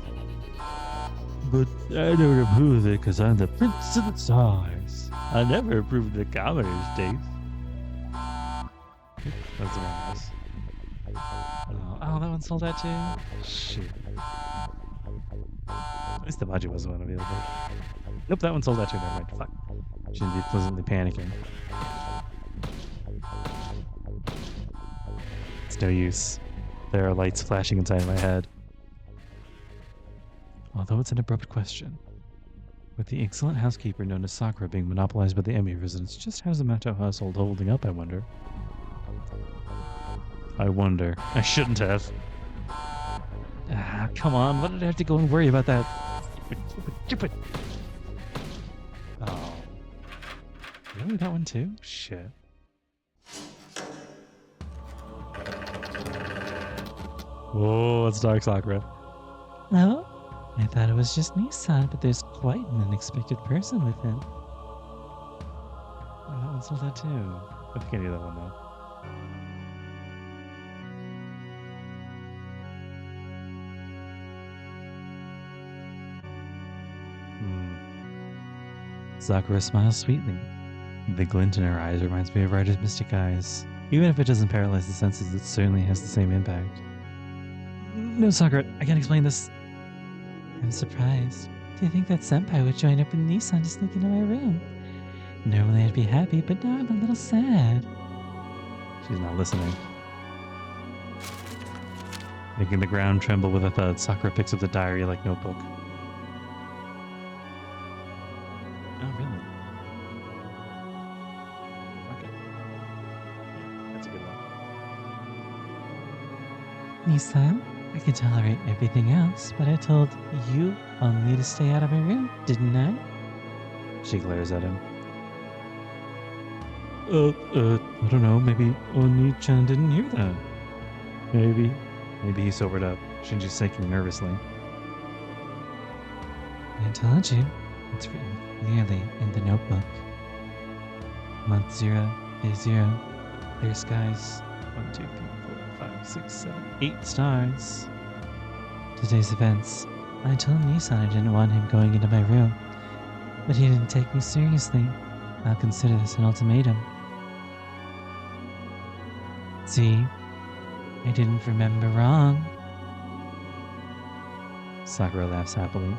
But I don't approve of it because I'm the prince of the stars. I never approved of the commoner's taste. That's the wrong house. Oh, that one sold out too? Shit. At least the budget was the one available. Nope, that one sold out too. Never mind. Fuck. Shinji's pleasantly panicking. It's no use. There are lights flashing inside my head. Although it's an abrupt question. With the excellent housekeeper known as Sakura being monopolized by the Emi residents, just how's the Mato household holding up, I wonder? I wonder. I shouldn't have. Ah, come on. Why did I have to go and worry about that? Stupid. Oh. Really? That one too? Shit. Whoa, it's Dark Sakura. Oh? I thought it was just Nissan, but there's quite an unexpected person with him. Oh, that one sold out too. I think I knew that one though. Sakura smiles sweetly. The glint in her eyes reminds me of Ryder's mystic eyes. Even if it doesn't paralyze the senses, it certainly has the same impact. No, Sakura, I can't explain this. I'm surprised. Do you think that Senpai would join up with Nissan to sneak into my room? Normally I'd be happy, but now I'm a little sad. She's not listening. Making the ground tremble with a thud, Sakura picks up the diary-like notebook. Oh, really? Okay. Yeah, that's a good one. Nissan, I can tolerate everything else, but I told you only to stay out of my room, didn't I? She glares at him. I don't know, maybe Oni-chan didn't hear that. Maybe he sobered up. Shinji's shaking nervously. I told you. It's written clearly in the notebook. Month 0, day 0, clear skies. 1, 2, 3, 4, 5, 6, 7, 8 stars. Today's events. I told Nissan I didn't want him going into my room, but he didn't take me seriously. I'll consider this an ultimatum. See, I didn't remember wrong. Sakura laughs happily.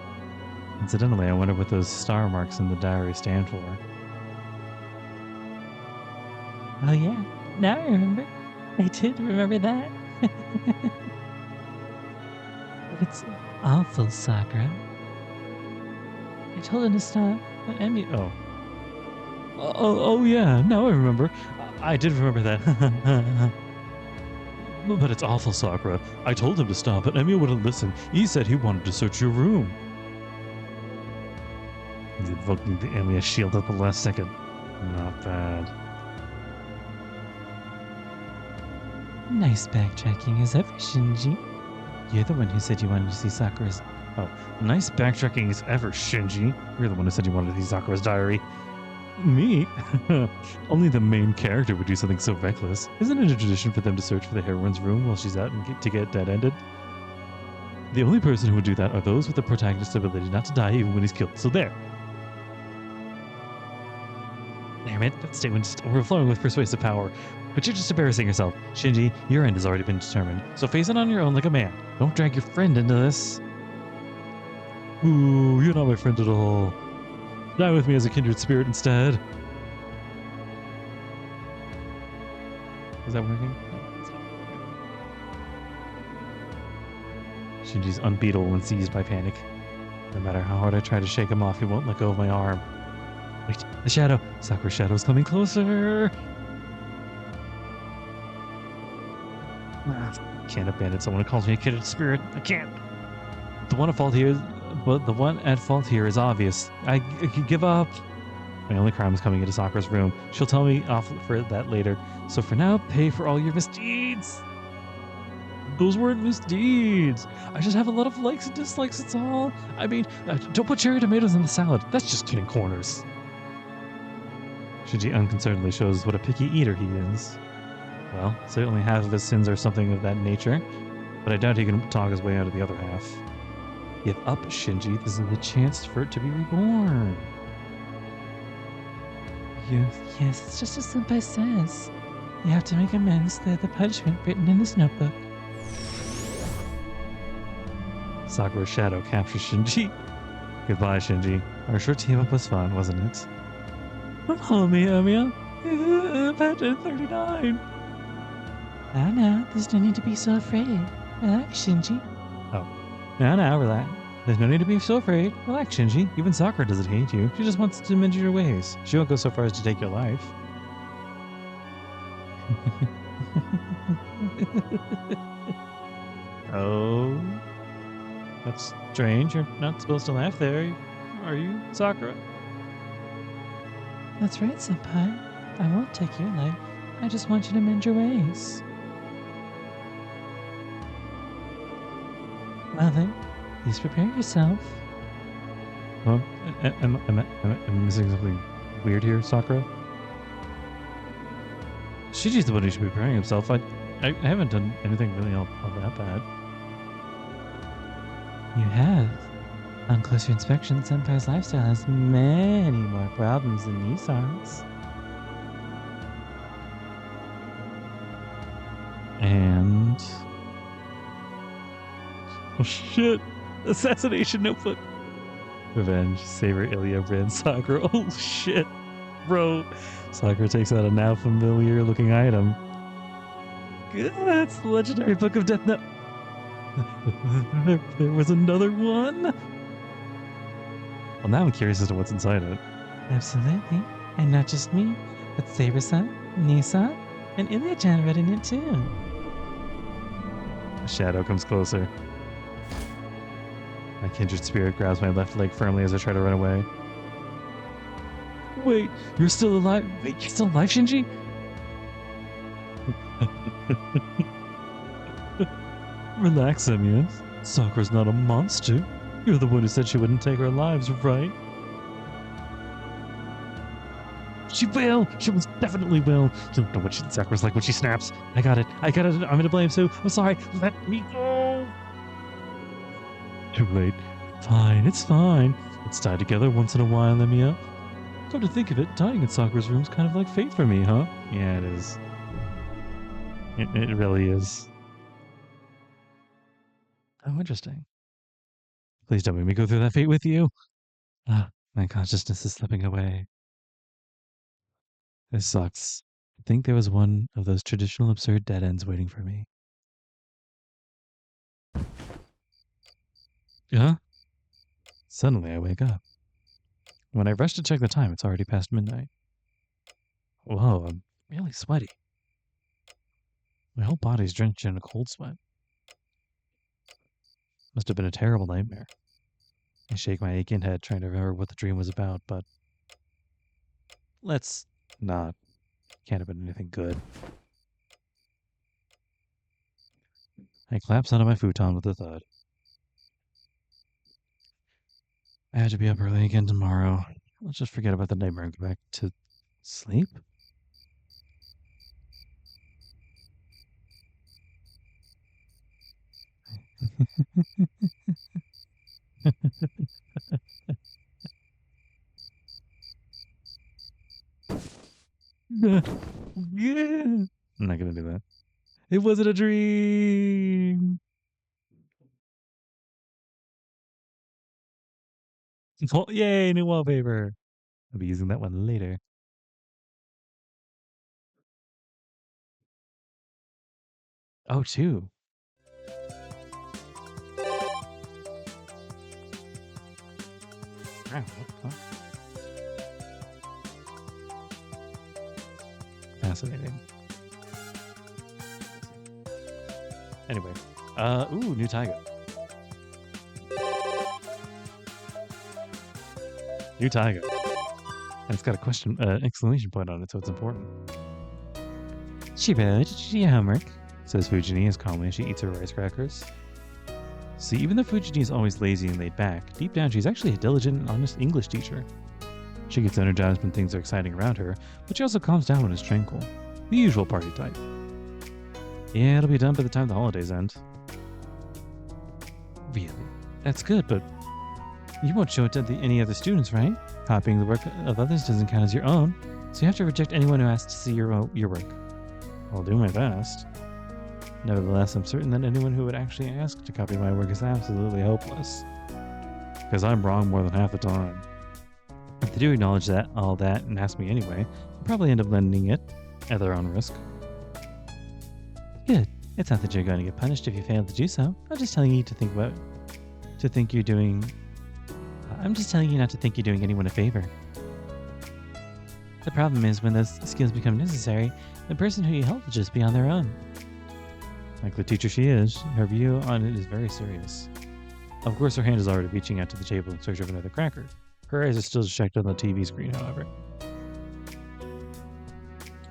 Incidentally, I wonder what those star marks in the diary stand for. Oh yeah, now I remember. I did remember that. It's awful, Sakura. I told him to stop, but Emi... Oh yeah, now I remember. I did remember that. But it's awful, Sakura. I told him to stop, but Emi wouldn't listen. He said he wanted to search your room. He's invoking the Emi shield at the last second. Not bad. Nice backtracking as ever, Shinji. You're the one who said you wanted to see Sakura's... Oh, nice backtracking as ever, Shinji. You're the one who said you wanted to see Sakura's diary. Me? Only the main character would do something so reckless. Isn't it a tradition for them to search for the heroine's room while she's out and get dead-ended? The only person who would do that are those with the protagonist's ability not to die even when he's killed. So there. Damn it, that statement is overflowing with persuasive power. But you're just embarrassing yourself. Shinji, your end has already been determined. So face it on your own like a man. Don't drag your friend into this. Ooh, you're not my friend at all. Die with me as a kindred spirit instead. Is that working? No, it's not. Shinji's unbeatable when seized by panic. No matter how hard I try to shake him off, he won't let go of my arm. Wait, the shadow! Sakura's shadow's coming closer! I can't abandon someone who calls me a kindred spirit. I can't. The one at fault here is obvious. I could give up. My only crime is coming into Sakura's room. She'll tell me off for that later. So for now, pay for all your misdeeds. Those weren't misdeeds. I just have a lot of likes and dislikes, it's all. I mean, don't put cherry tomatoes in the salad. That's just cutting corners. Shinji unconcernedly shows what a picky eater he is. Well, certainly half of his sins are something of that nature, but I doubt he can talk his way out of the other half. Give up, Shinji. This is the chance for it to be reborn. Yes, it's just as Senpai says. You have to make amends for the punishment written in this notebook. Sakura's shadow captures Shinji. Goodbye, Shinji. Our short team up was fun, wasn't it? Oh, Mia. Pattern 39. Now, there's no need to be so afraid. Relax, Shinji. Now, relax. There's no need to be so afraid. Relax, Shinji. Even Sakura doesn't hate you. She just wants to mend your ways. She won't go so far as to take your life. Oh, that's strange. You're not supposed to laugh there. Are you, Sakura? That's right, Senpai. I won't take your life. I just want you to mend your ways. Well then, please prepare yourself. Well, am I missing something weird here, Sakura? Shinji's the one who should be preparing himself. I haven't done anything really all that bad. You have. On closer inspection, Senpai's lifestyle has many more problems than Nissan's. And... oh shit! Assassination notebook! Revenge, Saber, Ilya, Rin, Sakura. Oh shit! Bro! Sakura takes out a now familiar looking item. That's the legendary book of Death Note. There was another one? Well, now I'm curious as to what's inside it. Absolutely. And not just me, but Saber-san, Nissan, and Ilya-chan read in it too. A shadow comes closer. My kindred spirit grabs my left leg firmly as I try to run away. Wait, you're still alive? Wait, you're still alive, Shinji? Relax, Emiya. Sakura's not a monster. You're the one who said she wouldn't take our lives, right? She will! She most definitely will! You don't know what Sakura's like when she snaps. I got it. I'm gonna blame Sue. I'm sorry. Let me go! Too late. Fine, it's fine. Let's die together once in a while, Emiya. Come to think of it, dying in Sakura's room's kind of like fate for me, huh? Yeah, it is. It really is. Oh, interesting. Please don't make me go through that fate with you. Ah, my consciousness is slipping away. This sucks. I think there was one of those traditional absurd dead ends waiting for me. Huh? Suddenly I wake up. When I rush to check the time, it's already past midnight. Whoa, I'm really sweaty. My whole body's drenched in a cold sweat. Must have been a terrible nightmare. I shake my aching head trying to remember what the dream was about, but let's not. Can't have been anything good. I collapse onto my futon with a thud. I have to be up early again tomorrow. Let's just forget about the nightmare and go back to sleep? Yeah. I'm not gonna do that. It wasn't a dream. Oh, yay, new wallpaper. I'll be using that one later. Oh, two. Wow, what the fuck? Fascinating. Anyway, ooh, new Taiga. New Taiga. And it's got a question, exclamation point on it, so it's important. Shirou, did you do your homework? Says Fujini as calmly as she eats her rice crackers. See, even though Fujini is always lazy and laid back, deep down she's actually a diligent and honest English teacher. She gets energized when things are exciting around her, but she also calms down when it's tranquil. The usual party type. Yeah, it'll be done by the time the holidays end. Really? That's good, but you won't show it to any other students, right? Copying the work of others doesn't count as your own, so you have to reject anyone who asks to see your work. I'll do my best. Nevertheless, I'm certain that anyone who would actually ask to copy my work is absolutely hopeless. Because I'm wrong more than half the time. If they do acknowledge all that and ask me anyway, I'll probably end up lending it at their own risk. Good. It's not that you're going to get punished if you fail to do so. I'm just telling you I'm just telling you not to think you're doing anyone a favor. The problem is when those skills become necessary, the person who you help will just be on their own. Like the teacher she is, her view on it is very serious. Of course, her hand is already reaching out to the table in search of another cracker. Her eyes are still checked on the TV screen, however.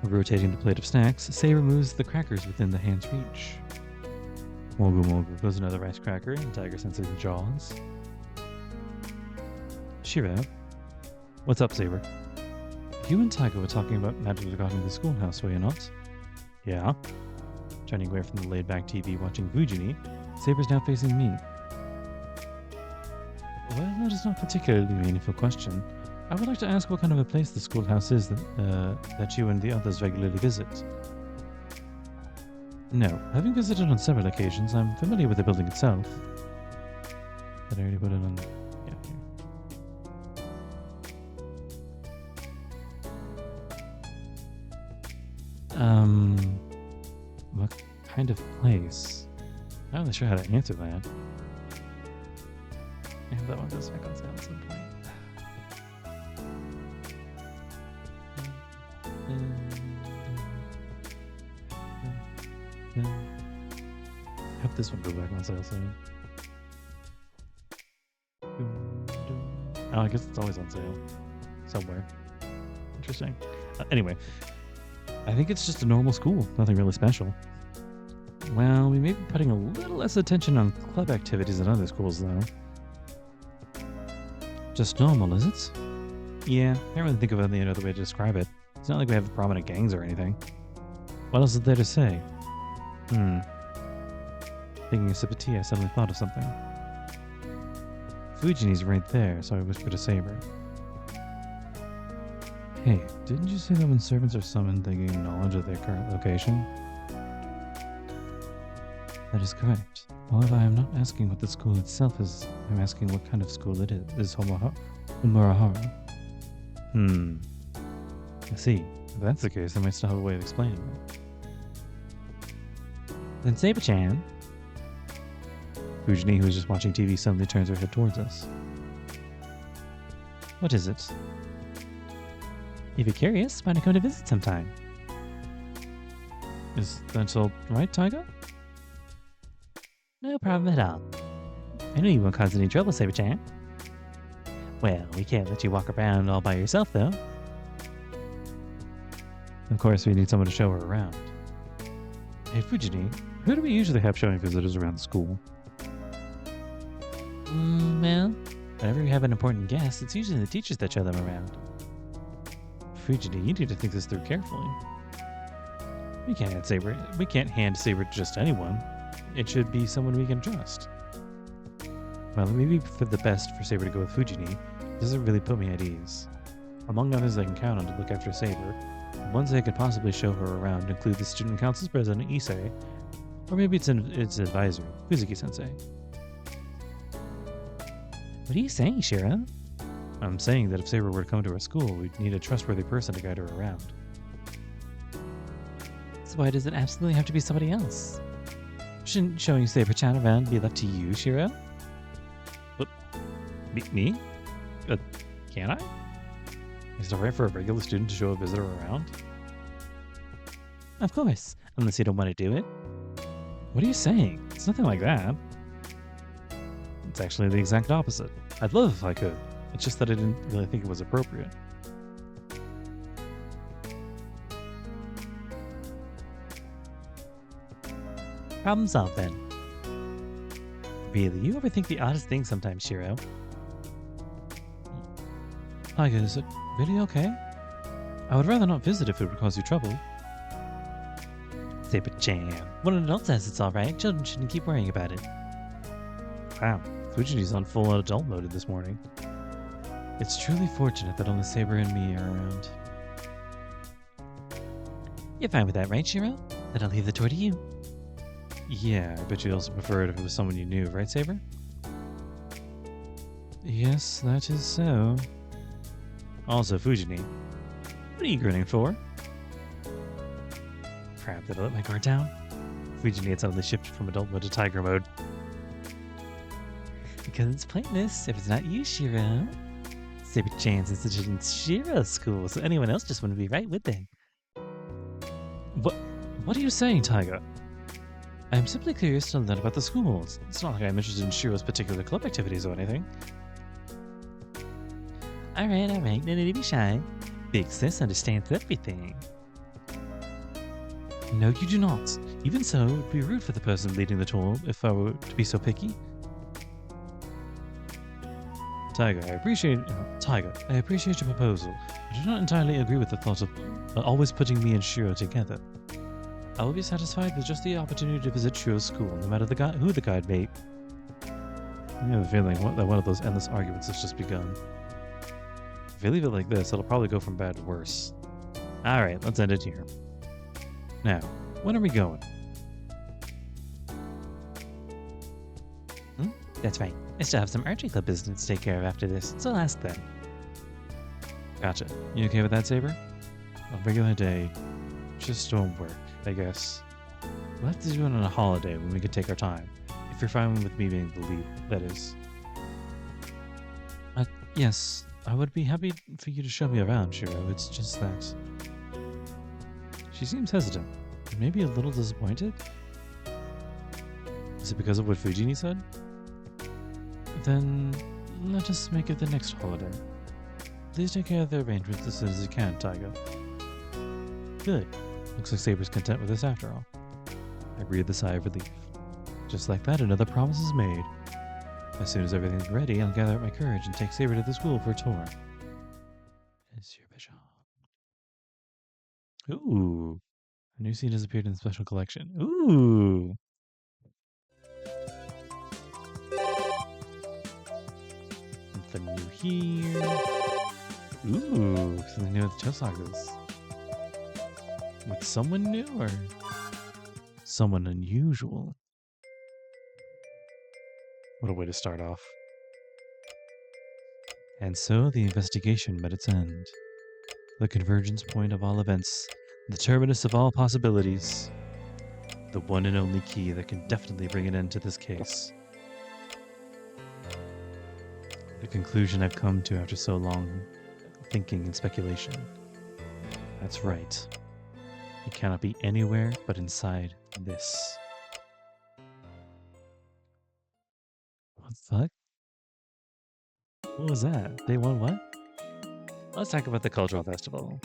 Rotating the plate of snacks, Saber moves the crackers within the hand's reach. Mogu Mogu goes another rice cracker in Tiger Sensei's jaws. Shirou. What's up, Saber? You and Tiger were talking about matters regarding the schoolhouse, were you not? Yeah. Turning away from the laid-back TV watching Fujini, Saber's now facing me. Well, that is not a particularly meaningful question. I would like to ask what kind of a place the schoolhouse is that you and the others regularly visit. No, having visited on several occasions, I'm familiar with the building itself. Did I already put it on? Yeah, here. What kind of place? I'm not really sure how to answer that. I hope that one goes back on sale at some point. I hope this one goes back on sale soon. Oh, I guess it's always on sale. Somewhere. Interesting. Anyway, I think it's just a normal school. Nothing really special. Well, we may be putting a little less attention on club activities than other schools, though. Just normal, is it? Yeah, I can't really think of any other way to describe it. It's not like we have prominent gangs or anything. What else is there to say? Taking a sip of tea, I suddenly thought of something. Fujini's right there, so I whispered to Saber. Hey, didn't you say that when servants are summoned, they gain knowledge of their current location? That is correct. However, I am not asking what the school itself is. I'm asking what kind of school it is Umurahara. I see. If that's the case, I might still have a way of explaining it. Then Saber-chan. Fujini, who was just watching TV, suddenly turns her head towards us. What is it? If you're curious, why not come to visit sometime? Is that all right, Tiger? No problem at all. I knew you won't cause any trouble, Saber-chan. Well, we can't let you walk around all by yourself, though. Of course, we need someone to show her around. Hey, Fujini, who do we usually have showing visitors around the school? Well, whenever we have an important guest, it's usually the teachers that show them around. Fujini, you need to think this through carefully. We can't hand Saber to just anyone. It should be someone we can trust. Well, it may be for the best for Saber to go with Fujini. It doesn't really put me at ease. Among others I can count on to look after Saber, the ones I could possibly show her around include the student council's president, Issei, or maybe its advisor, Kuzuki-sensei. What are you saying, Shirou? I'm saying that if Saber were to come to our school, we'd need a trustworthy person to guide her around. So why does it absolutely have to be somebody else? Shouldn't showing Saber-chan around be left to you, Shirou? What? Me? Can I? Is it alright for a regular student to show a visitor around? Of course, unless you don't want to do it. What are you saying? It's nothing like that. It's actually the exact opposite. I'd love if I could. It's just that I didn't really think it was appropriate. Problem solved then. Really, you overthink the oddest things sometimes, Shirou. Tiger, is it really okay? I would rather not visit if it would cause you trouble. Saber-chan. When an adult says it's alright, children shouldn't keep worrying about it. Wow, Fujini's on full adult mode this morning. It's truly fortunate that only Saber and me are around. You're fine with that, right, Shirou? I'll leave the tour to you. Yeah, I bet you'd also prefer it if it was someone you knew, right, Saber? Yes, that is so. Also, Fujini, what are you grinning for? Crap, did I let my guard down? Fujini had suddenly shifted from adult mode to tiger mode. Because it's pointless if it's not you, Shirou. Saber-chan's instituted in Shirou school, so anyone else just wouldn't be right, would they? What are you saying, Tiger? I'm simply curious to learn about the schools. It's not like I'm interested in Shirou's particular club activities or anything. Alright, no need to be shy. Big sis understands everything. No, you do not. Even so, it would be rude for the person leading the tour if I were to be so picky. Tiger, I appreciate your proposal. I do not entirely agree with the thought of always putting me and Shirou together. I will be satisfied with just the opportunity to visit Shirou's school, no matter who the guide may. I have a feeling that one of those endless arguments has just begun. If I leave it like this, it'll probably go from bad to worse. Alright, let's end it here. Now, when are we going? That's right. I still have some archery club business to take care of after this, so I'll ask them. Gotcha. You okay with that, Saber? A regular day just don't work, I guess. We'll have to do it on a holiday when we can take our time. If you're fine with me being the lead, that is. Yes, I would be happy for you to show me around, Shirou. It's just that... She seems hesitant, maybe a little disappointed. Is it because of what Fujini said? Then let us make it the next holiday. Please take care of the arrangements as soon as you can, Tiger. Good. Looks like Saber's content with this after all. I breathed a sigh of relief. Just like that, another promise is made. As soon as everything's ready, I'll gather up my courage and take Saber to the school for a tour. Monsieur Bishop. Ooh. A new scene has appeared in the special collection. Ooh. Something new here. Ooh. Something new with the Tosagas. With someone new or someone unusual? What a way to start off. And so the investigation met its end. The convergence point of all events, the terminus of all possibilities, the one and only key that can definitely bring an end to this case. The conclusion I've come to after so long thinking and speculation. That's right. It cannot be anywhere but inside this. What the fuck? What was that? Day one what? Let's talk about the cultural festival.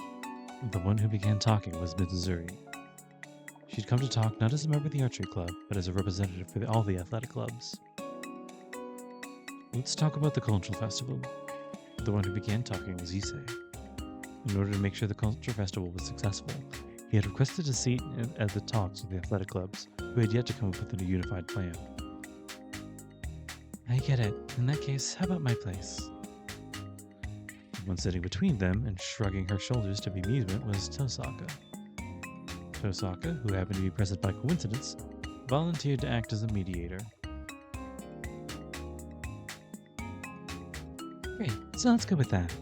The one who began talking was Mitsuzuri. She'd come to talk not as a member of the archery club, but as a representative for all the athletic clubs. Let's talk about the cultural festival. The one who began talking was Issei. In order to make sure the cultural festival was successful, he had requested a seat at the talks with the athletic clubs, who had yet to come up with a unified plan. I get it. In that case, how about my place? One sitting between them and shrugging her shoulders to amusement was Tosaka. Tosaka, who happened to be present by coincidence, volunteered to act as a mediator. Great, so let's go with that.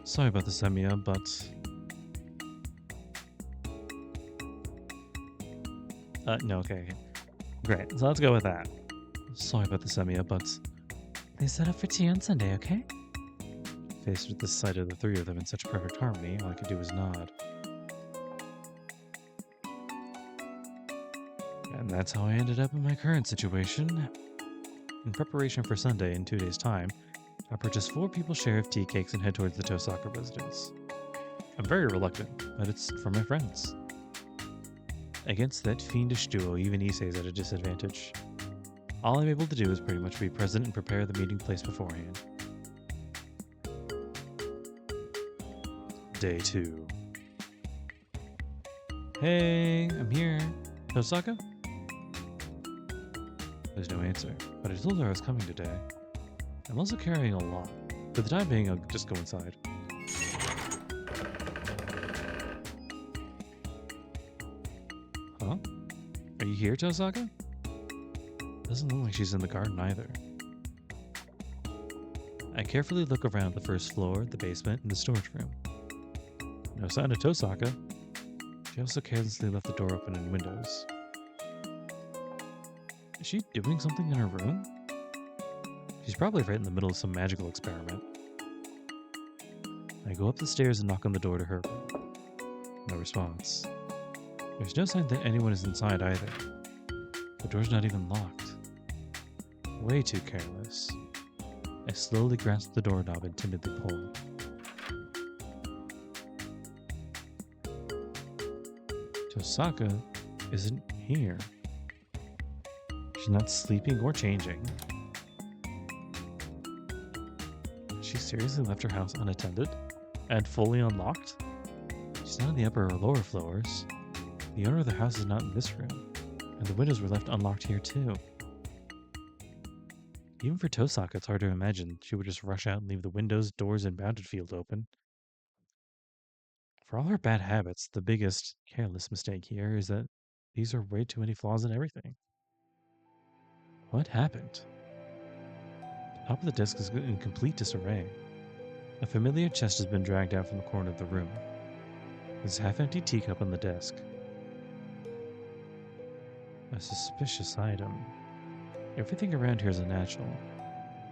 Sorry about the Semiya, but... no, okay. Great, so let's go with that. Sorry about the Semiya, but... They set up for tea on Sunday, okay? Faced with the sight of the three of them in such perfect harmony, all I could do was nod. And that's how I ended up in my current situation. In preparation for Sunday in 2 days' time, I purchased 4 people's share of tea cakes and head towards the Tosaka residence. I'm very reluctant, but it's for my friends. Against that fiendish duo, even Issei's at a disadvantage. All I'm able to do is pretty much be present and prepare the meeting place beforehand. Day 2. Hey, I'm here. Tosaka? There's no answer, but I told her I was coming today. I'm also carrying a lot. For the time being, I'll just go inside. Huh? Are you here, Tosaka? Doesn't look like she's in the garden either. I carefully look around the first floor, the basement, and the storage room. No sign of Tosaka. She also carelessly left the door open and windows. Is she doing something in her room? She's probably right in the middle of some magical experiment. I go up the stairs and knock on the door to her room. No response. There's no sign that anyone is inside either. The door's not even locked. Way too careless. I slowly grasp the doorknob and timidly pull. Tosaka isn't here. She's not sleeping or changing. She seriously left her house unattended and fully unlocked? She's not in the upper or lower floors. The owner of the house is not in this room, and the windows were left unlocked here too. Even for Tosaka, it's hard to imagine she would just rush out and leave the windows, doors, and bounded field open. For all her bad habits, the biggest careless mistake here is that these are way too many flaws in everything. What happened? The top of the desk is in complete disarray. A familiar chest has been dragged out from the corner of the room. There's a half-empty teacup on the desk. A suspicious item. Everything around here is unnatural,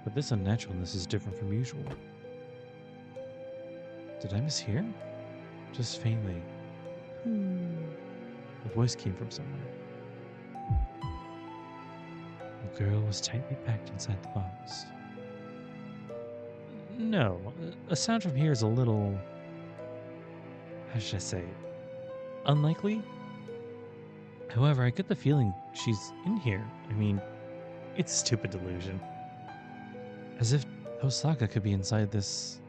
but this unnaturalness is different from usual. Did I mishear? Just faintly. A voice came from somewhere. The girl was tightly packed inside the box. No, a sound from here is a little... how should I say it? Unlikely? However, I get the feeling she's in here. I mean, it's a stupid delusion. As if Tosaka could be inside this...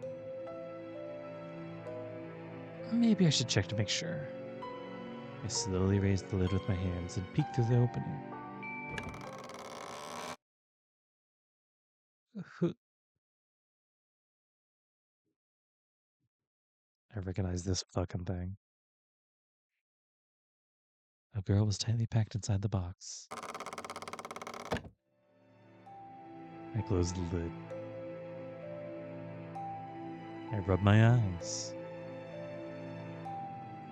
Maybe I should check to make sure. I slowly raised the lid with my hands and peeked through the opening. I recognize this fucking thing. A girl was tightly packed inside the box. I closed the lid. I rub my eyes.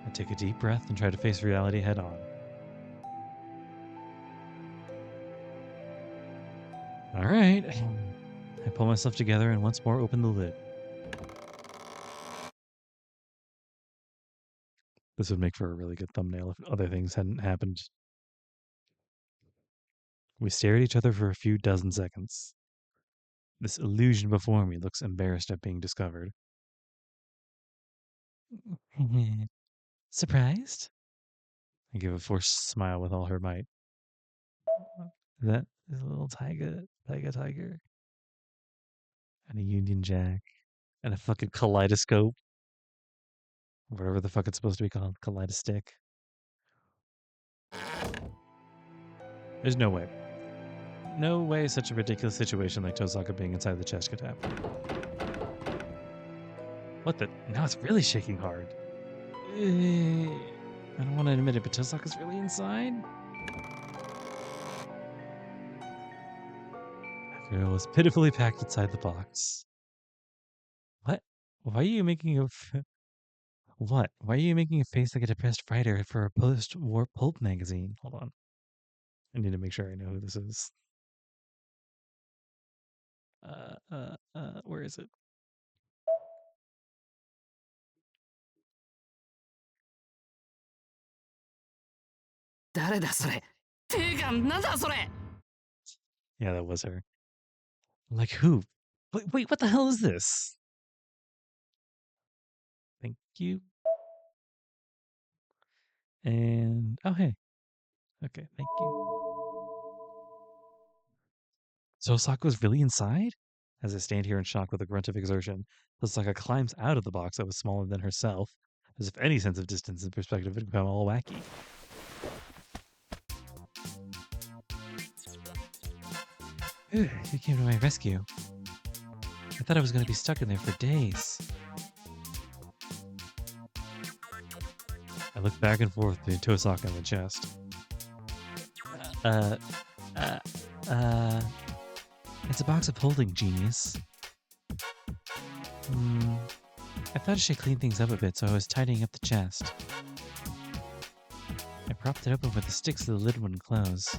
I take a deep breath and try to face reality head on. All right. I pull myself together and once more open the lid. This would make for a really good thumbnail if other things hadn't happened. We stare at each other for a few dozen seconds. This illusion before me looks embarrassed at being discovered. Surprised? I give a forced smile with all her might. That is a little tiger. And a Union Jack. And a fucking kaleidoscope. Whatever the fuck it's supposed to be called. Kaleidostick. There's no way. No way such a ridiculous situation like Tosaka being inside the chest could happen. What the? Now it's really shaking hard. I don't want to admit it, but Tosaka's really inside? The girl was pitifully packed inside the box. What? Why are you making a... What? Why are you making a face like a depressed writer for a post-war pulp magazine? Hold on. I need to make sure I know who this is. Where is it? Yeah, that was her. Like who? Wait, what the hell is this? Thank you. And, oh, hey. Okay, thank you. So Tosaka's really inside? As I stand here in shock with a grunt of exertion, Tosaka climbs out of the box that was smaller than herself, as if any sense of distance and perspective had become all wacky. Ooh, you came to my rescue. I thought I was going to be stuck in there for days. I look back and forth between Tosaka and the chest. It's a box of holding, genius. I thought I should clean things up a bit, so I was tidying up the chest. I propped it open with the sticks so the lid wouldn't close.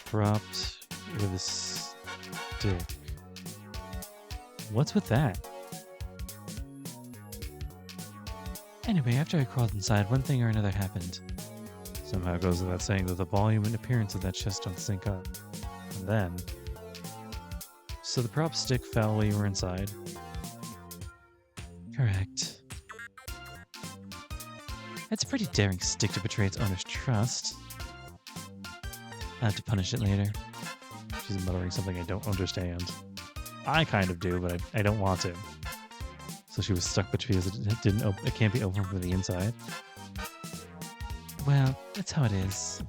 Propped with a stick. What's with that? Anyway, after I crawled inside, one thing or another happened. Somehow it goes without saying that the volume and appearance of that chest don't sync up. And then... So the prop stick fell while you were inside? Correct. That's a pretty daring stick to betray its owner's trust. I'll have to punish it later. She's muttering something I don't understand. I kind of do, but I don't want to. So she was stuck between it can't be opened from the inside. Well, that's how it is.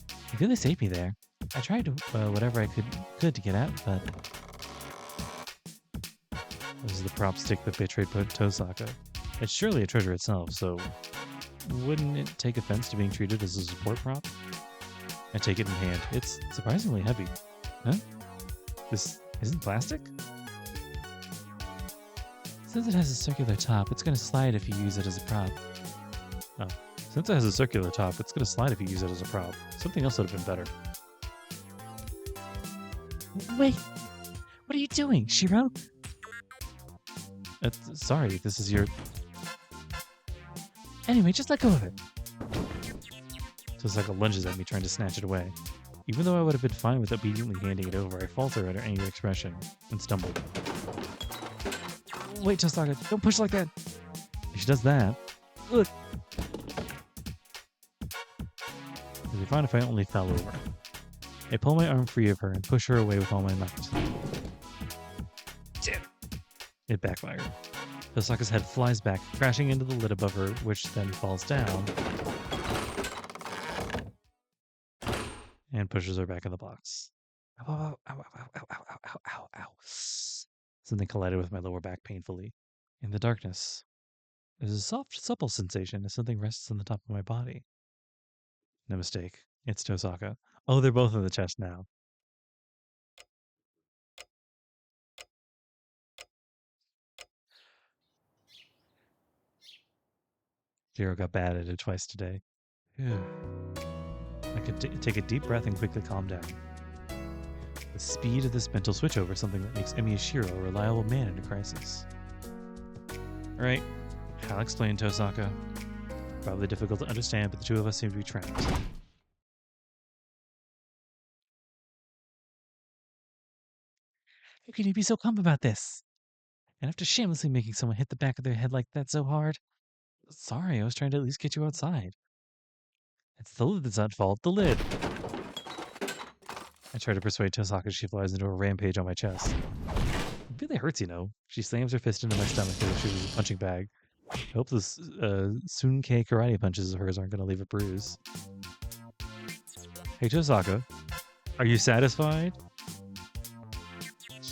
You really saved me there. I tried whatever I could to get out, but this is the prop stick that betrayed Tosaka. It's surely a treasure itself, so wouldn't it take offense to being treated as a support prop? I take it in hand. It's surprisingly heavy. Huh? This isn't plastic? Since it has a circular top, it's going to slide if you use it as a prop. Oh. Since it has a circular top, it's going to slide if you use it as a prop. Something else would have been better. Wait! What are you doing, Shirou? Sorry, this is your... Anyway, just let go of it. Tosaka lunges at me, trying to snatch it away. Even though I would have been fine with obediently handing it over, I falter at her angry expression and stumbled. Wait, Tosaka, don't push like that! If she does that... Ugh! It'd be fine if I only fell over. I pull my arm free of her and push her away with all my might. It backfired. Tosaka's head flies back, crashing into the lid above her, which then falls down and pushes her back in the box. Ow, ow, ow, ow, ow, ow, ow, ow, ow, ow. Something collided with my lower back painfully. In the darkness, there's a soft, supple sensation as something rests on the top of my body. No mistake. It's Tosaka. Oh, they're both in the chest now. Shirou got bad at it twice today. I could take a deep breath and quickly calm down. The speed of this mental switchover is something that makes Emi Shirou a reliable man in a crisis. Alright, I'll explain, Tosaka. Probably difficult to understand, but the two of us seem to be trapped. How can you be so calm about this? And after shamelessly making someone hit the back of their head like that so hard? Sorry, I was trying to at least get you outside. It's the lid that's at fault. The lid! I try to persuade Tosaka she flies into a rampage on my chest. It really hurts, you know. She slams her fist into my stomach as if she was a punching bag. I hope those Sunke karate punches of hers aren't going to leave a bruise. Hey, Tosaka. Are you satisfied?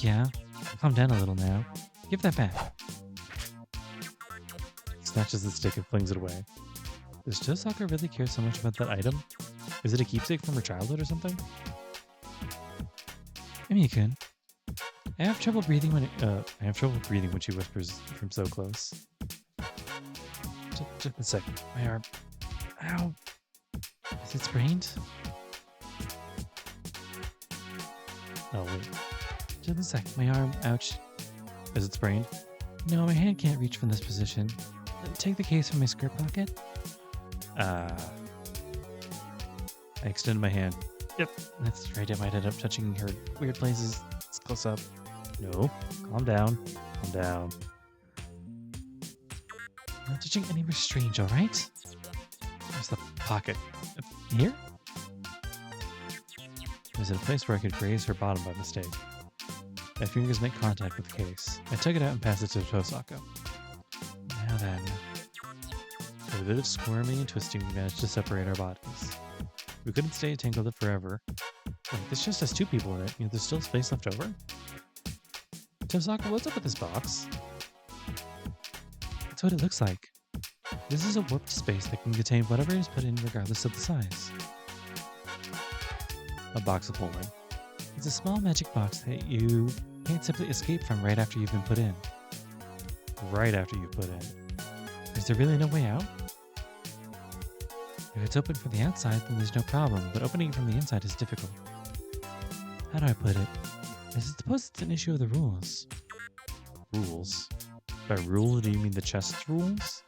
Yeah. Calm down a little now. Give that back. Snatches the stick and flings it away. Does Tosaka really care so much about that item? Is it a keepsake from her childhood or something? Emi-kun, I have trouble breathing when she whispers from so close. Just a second. My arm. Ow. is it sprained? Oh wait. Just a sec. My arm. Ouch. Is it sprained? No, my hand can't reach from this position. Take the case from my skirt pocket. I extend my hand. Yep, that's right. I might end up touching her weird places. It's close up. No. Calm down. Calm down. I'm not touching anywhere strange, alright? Where's the pocket? Here? It was in a place where I could graze her bottom by mistake. My fingers make contact with the case. I tug it out and pass it to Tosaka. Now then. With a bit of squirming and twisting, we managed to separate our bodies. We couldn't stay tangled up forever. Wait, this just has two people in it. You know, there's still space left over? Tosaka, what's up with this box? That's what it looks like. This is a warped space that can contain whatever is put in regardless of the size. A box of holding. It's a small magic box that you can't simply escape from right after you've been put in. Right after you've put in. Is there really no way out? If it's open from the outside, then there's no problem, but opening it from the inside is difficult. How do I put it? I suppose it's an issue of the rules. Rules? By rule, do you mean the chest's rules?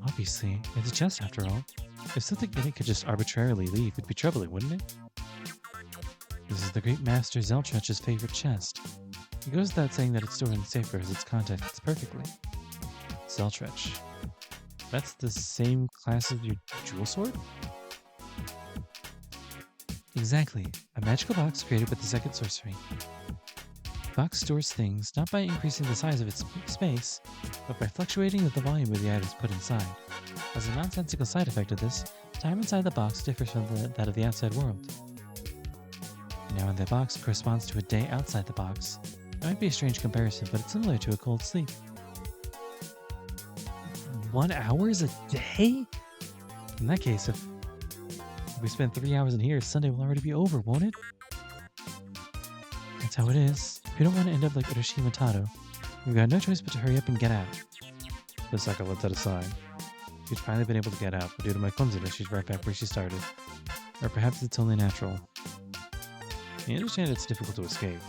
Obviously, it's a chest after all. If something in it could just arbitrarily leave, it'd be troubling, wouldn't it? This is the great master Zeltrech's favorite chest. It goes without saying that it's stored in Saber as its content fits perfectly. Zeltrech. That's the same class as your jewel sword? Exactly. A magical box created with the second sorcery. The box stores things not by increasing the size of its space, but by fluctuating the volume of the items put inside. As a nonsensical side effect of this, time inside the box differs from that of the outside world. Now in the box corresponds to a day outside the box. It might be a strange comparison, but it's similar to a cold sleep. 1 hour a day? In that case, if we spend 3 hours in here, Sunday will already be over, won't it? That's how it is. If you don't want to end up like Urashima Taro, we've got no choice but to hurry up and get out. Hisaka lets out a sigh. She'd finally been able to get out, but due to my clumsiness, she's right back where she started. Or perhaps it's only natural. I understand it's difficult to escape.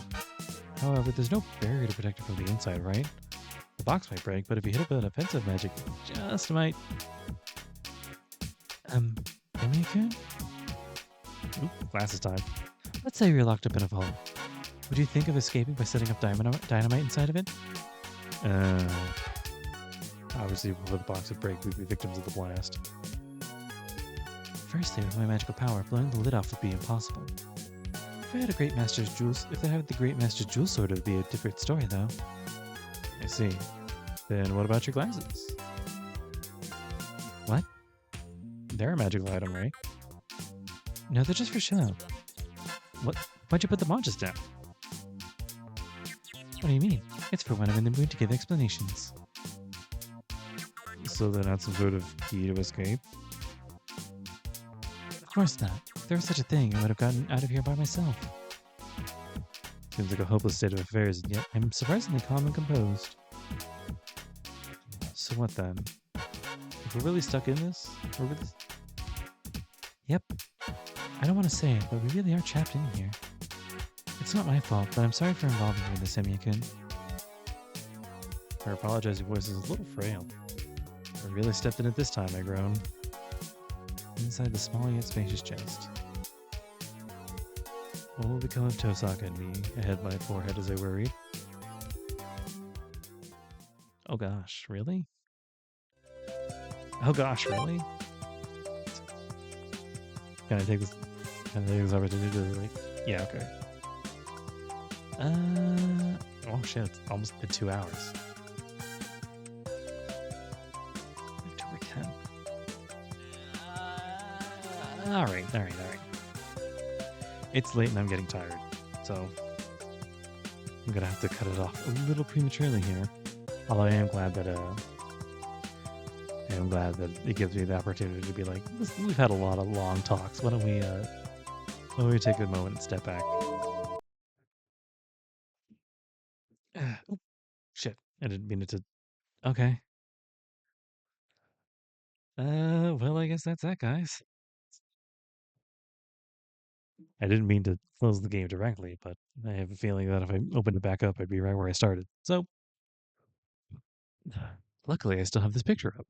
However, there's no barrier to protect it from the inside, right? The box might break, but if you hit it with offensive magic, it just might. Emi-kun? Oop, glasses time. Let's say you're locked up in a vault. Would you think of escaping by setting up dynamite inside of it? Obviously, before the box would break, we'd be victims of the blast. Firstly, with my magical power, blowing the lid off would be impossible. If I had the Great Master's jewel sword, it would be a different story, though. I see. Then what about your glasses? What? They're a magical item, right? No, they're just for show. What? Why'd you put them on just now? What do you mean? It's for when I'm in the mood to give explanations. So they're not some sort of key to escape? Of course not. If there was such a thing, I would have gotten out of here by myself. Seems like a hopeless state of affairs, and yet I'm surprisingly calm and composed. So what then? If we're really stuck in this? Yep. I don't want to say it, but we really are trapped in here. It's not my fault, but I'm sorry for involving you in this, Emi-kun. Her apologizing voice is a little frail. I really stepped in it this time, I groan. Inside the small yet spacious chest. What will become of Tosaka and me? I had my forehead as I worried. Oh gosh, really? Oh gosh, really? Can I take this opportunity to like... Yeah, okay. Oh shit, it's almost been 2 hours. October 10th. Alright. It's late and I'm getting tired, so I'm gonna have to cut it off a little prematurely here. Although I am glad that it gives me the opportunity to be like, listen, we've had a lot of long talks. Why don't we take a moment and step back? Oh, shit. I didn't mean it to... Okay. Well, I guess that's that, guys. I didn't mean to close the game directly, but I have a feeling that if I opened it back up, I'd be right where I started. So, luckily, I still have this picture up.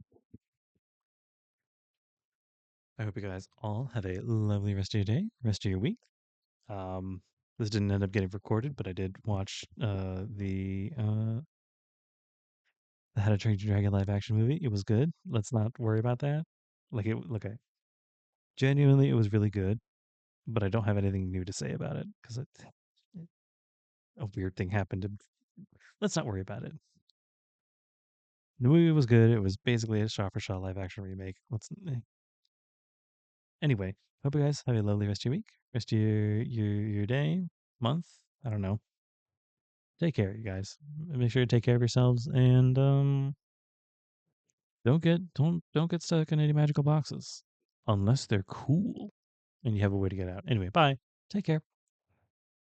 I hope you guys all have a lovely rest of your day, rest of your week. This didn't end up getting recorded, but I did watch the How to Train Your Dragon live action movie. It was good. Let's not worry about that. Okay. Genuinely, it was really good, but I don't have anything new to say about it because a weird thing happened. Let's not worry about it. The movie was good. It was basically a shot-for-shot live-action remake. Anyway, hope you guys have a lovely rest of your week, rest of your day, month. I don't know. Take care, you guys. Make sure to take care of yourselves, and Don't get stuck in any magical boxes unless they're cool and you have a way to get out. Anyway, bye. Take care.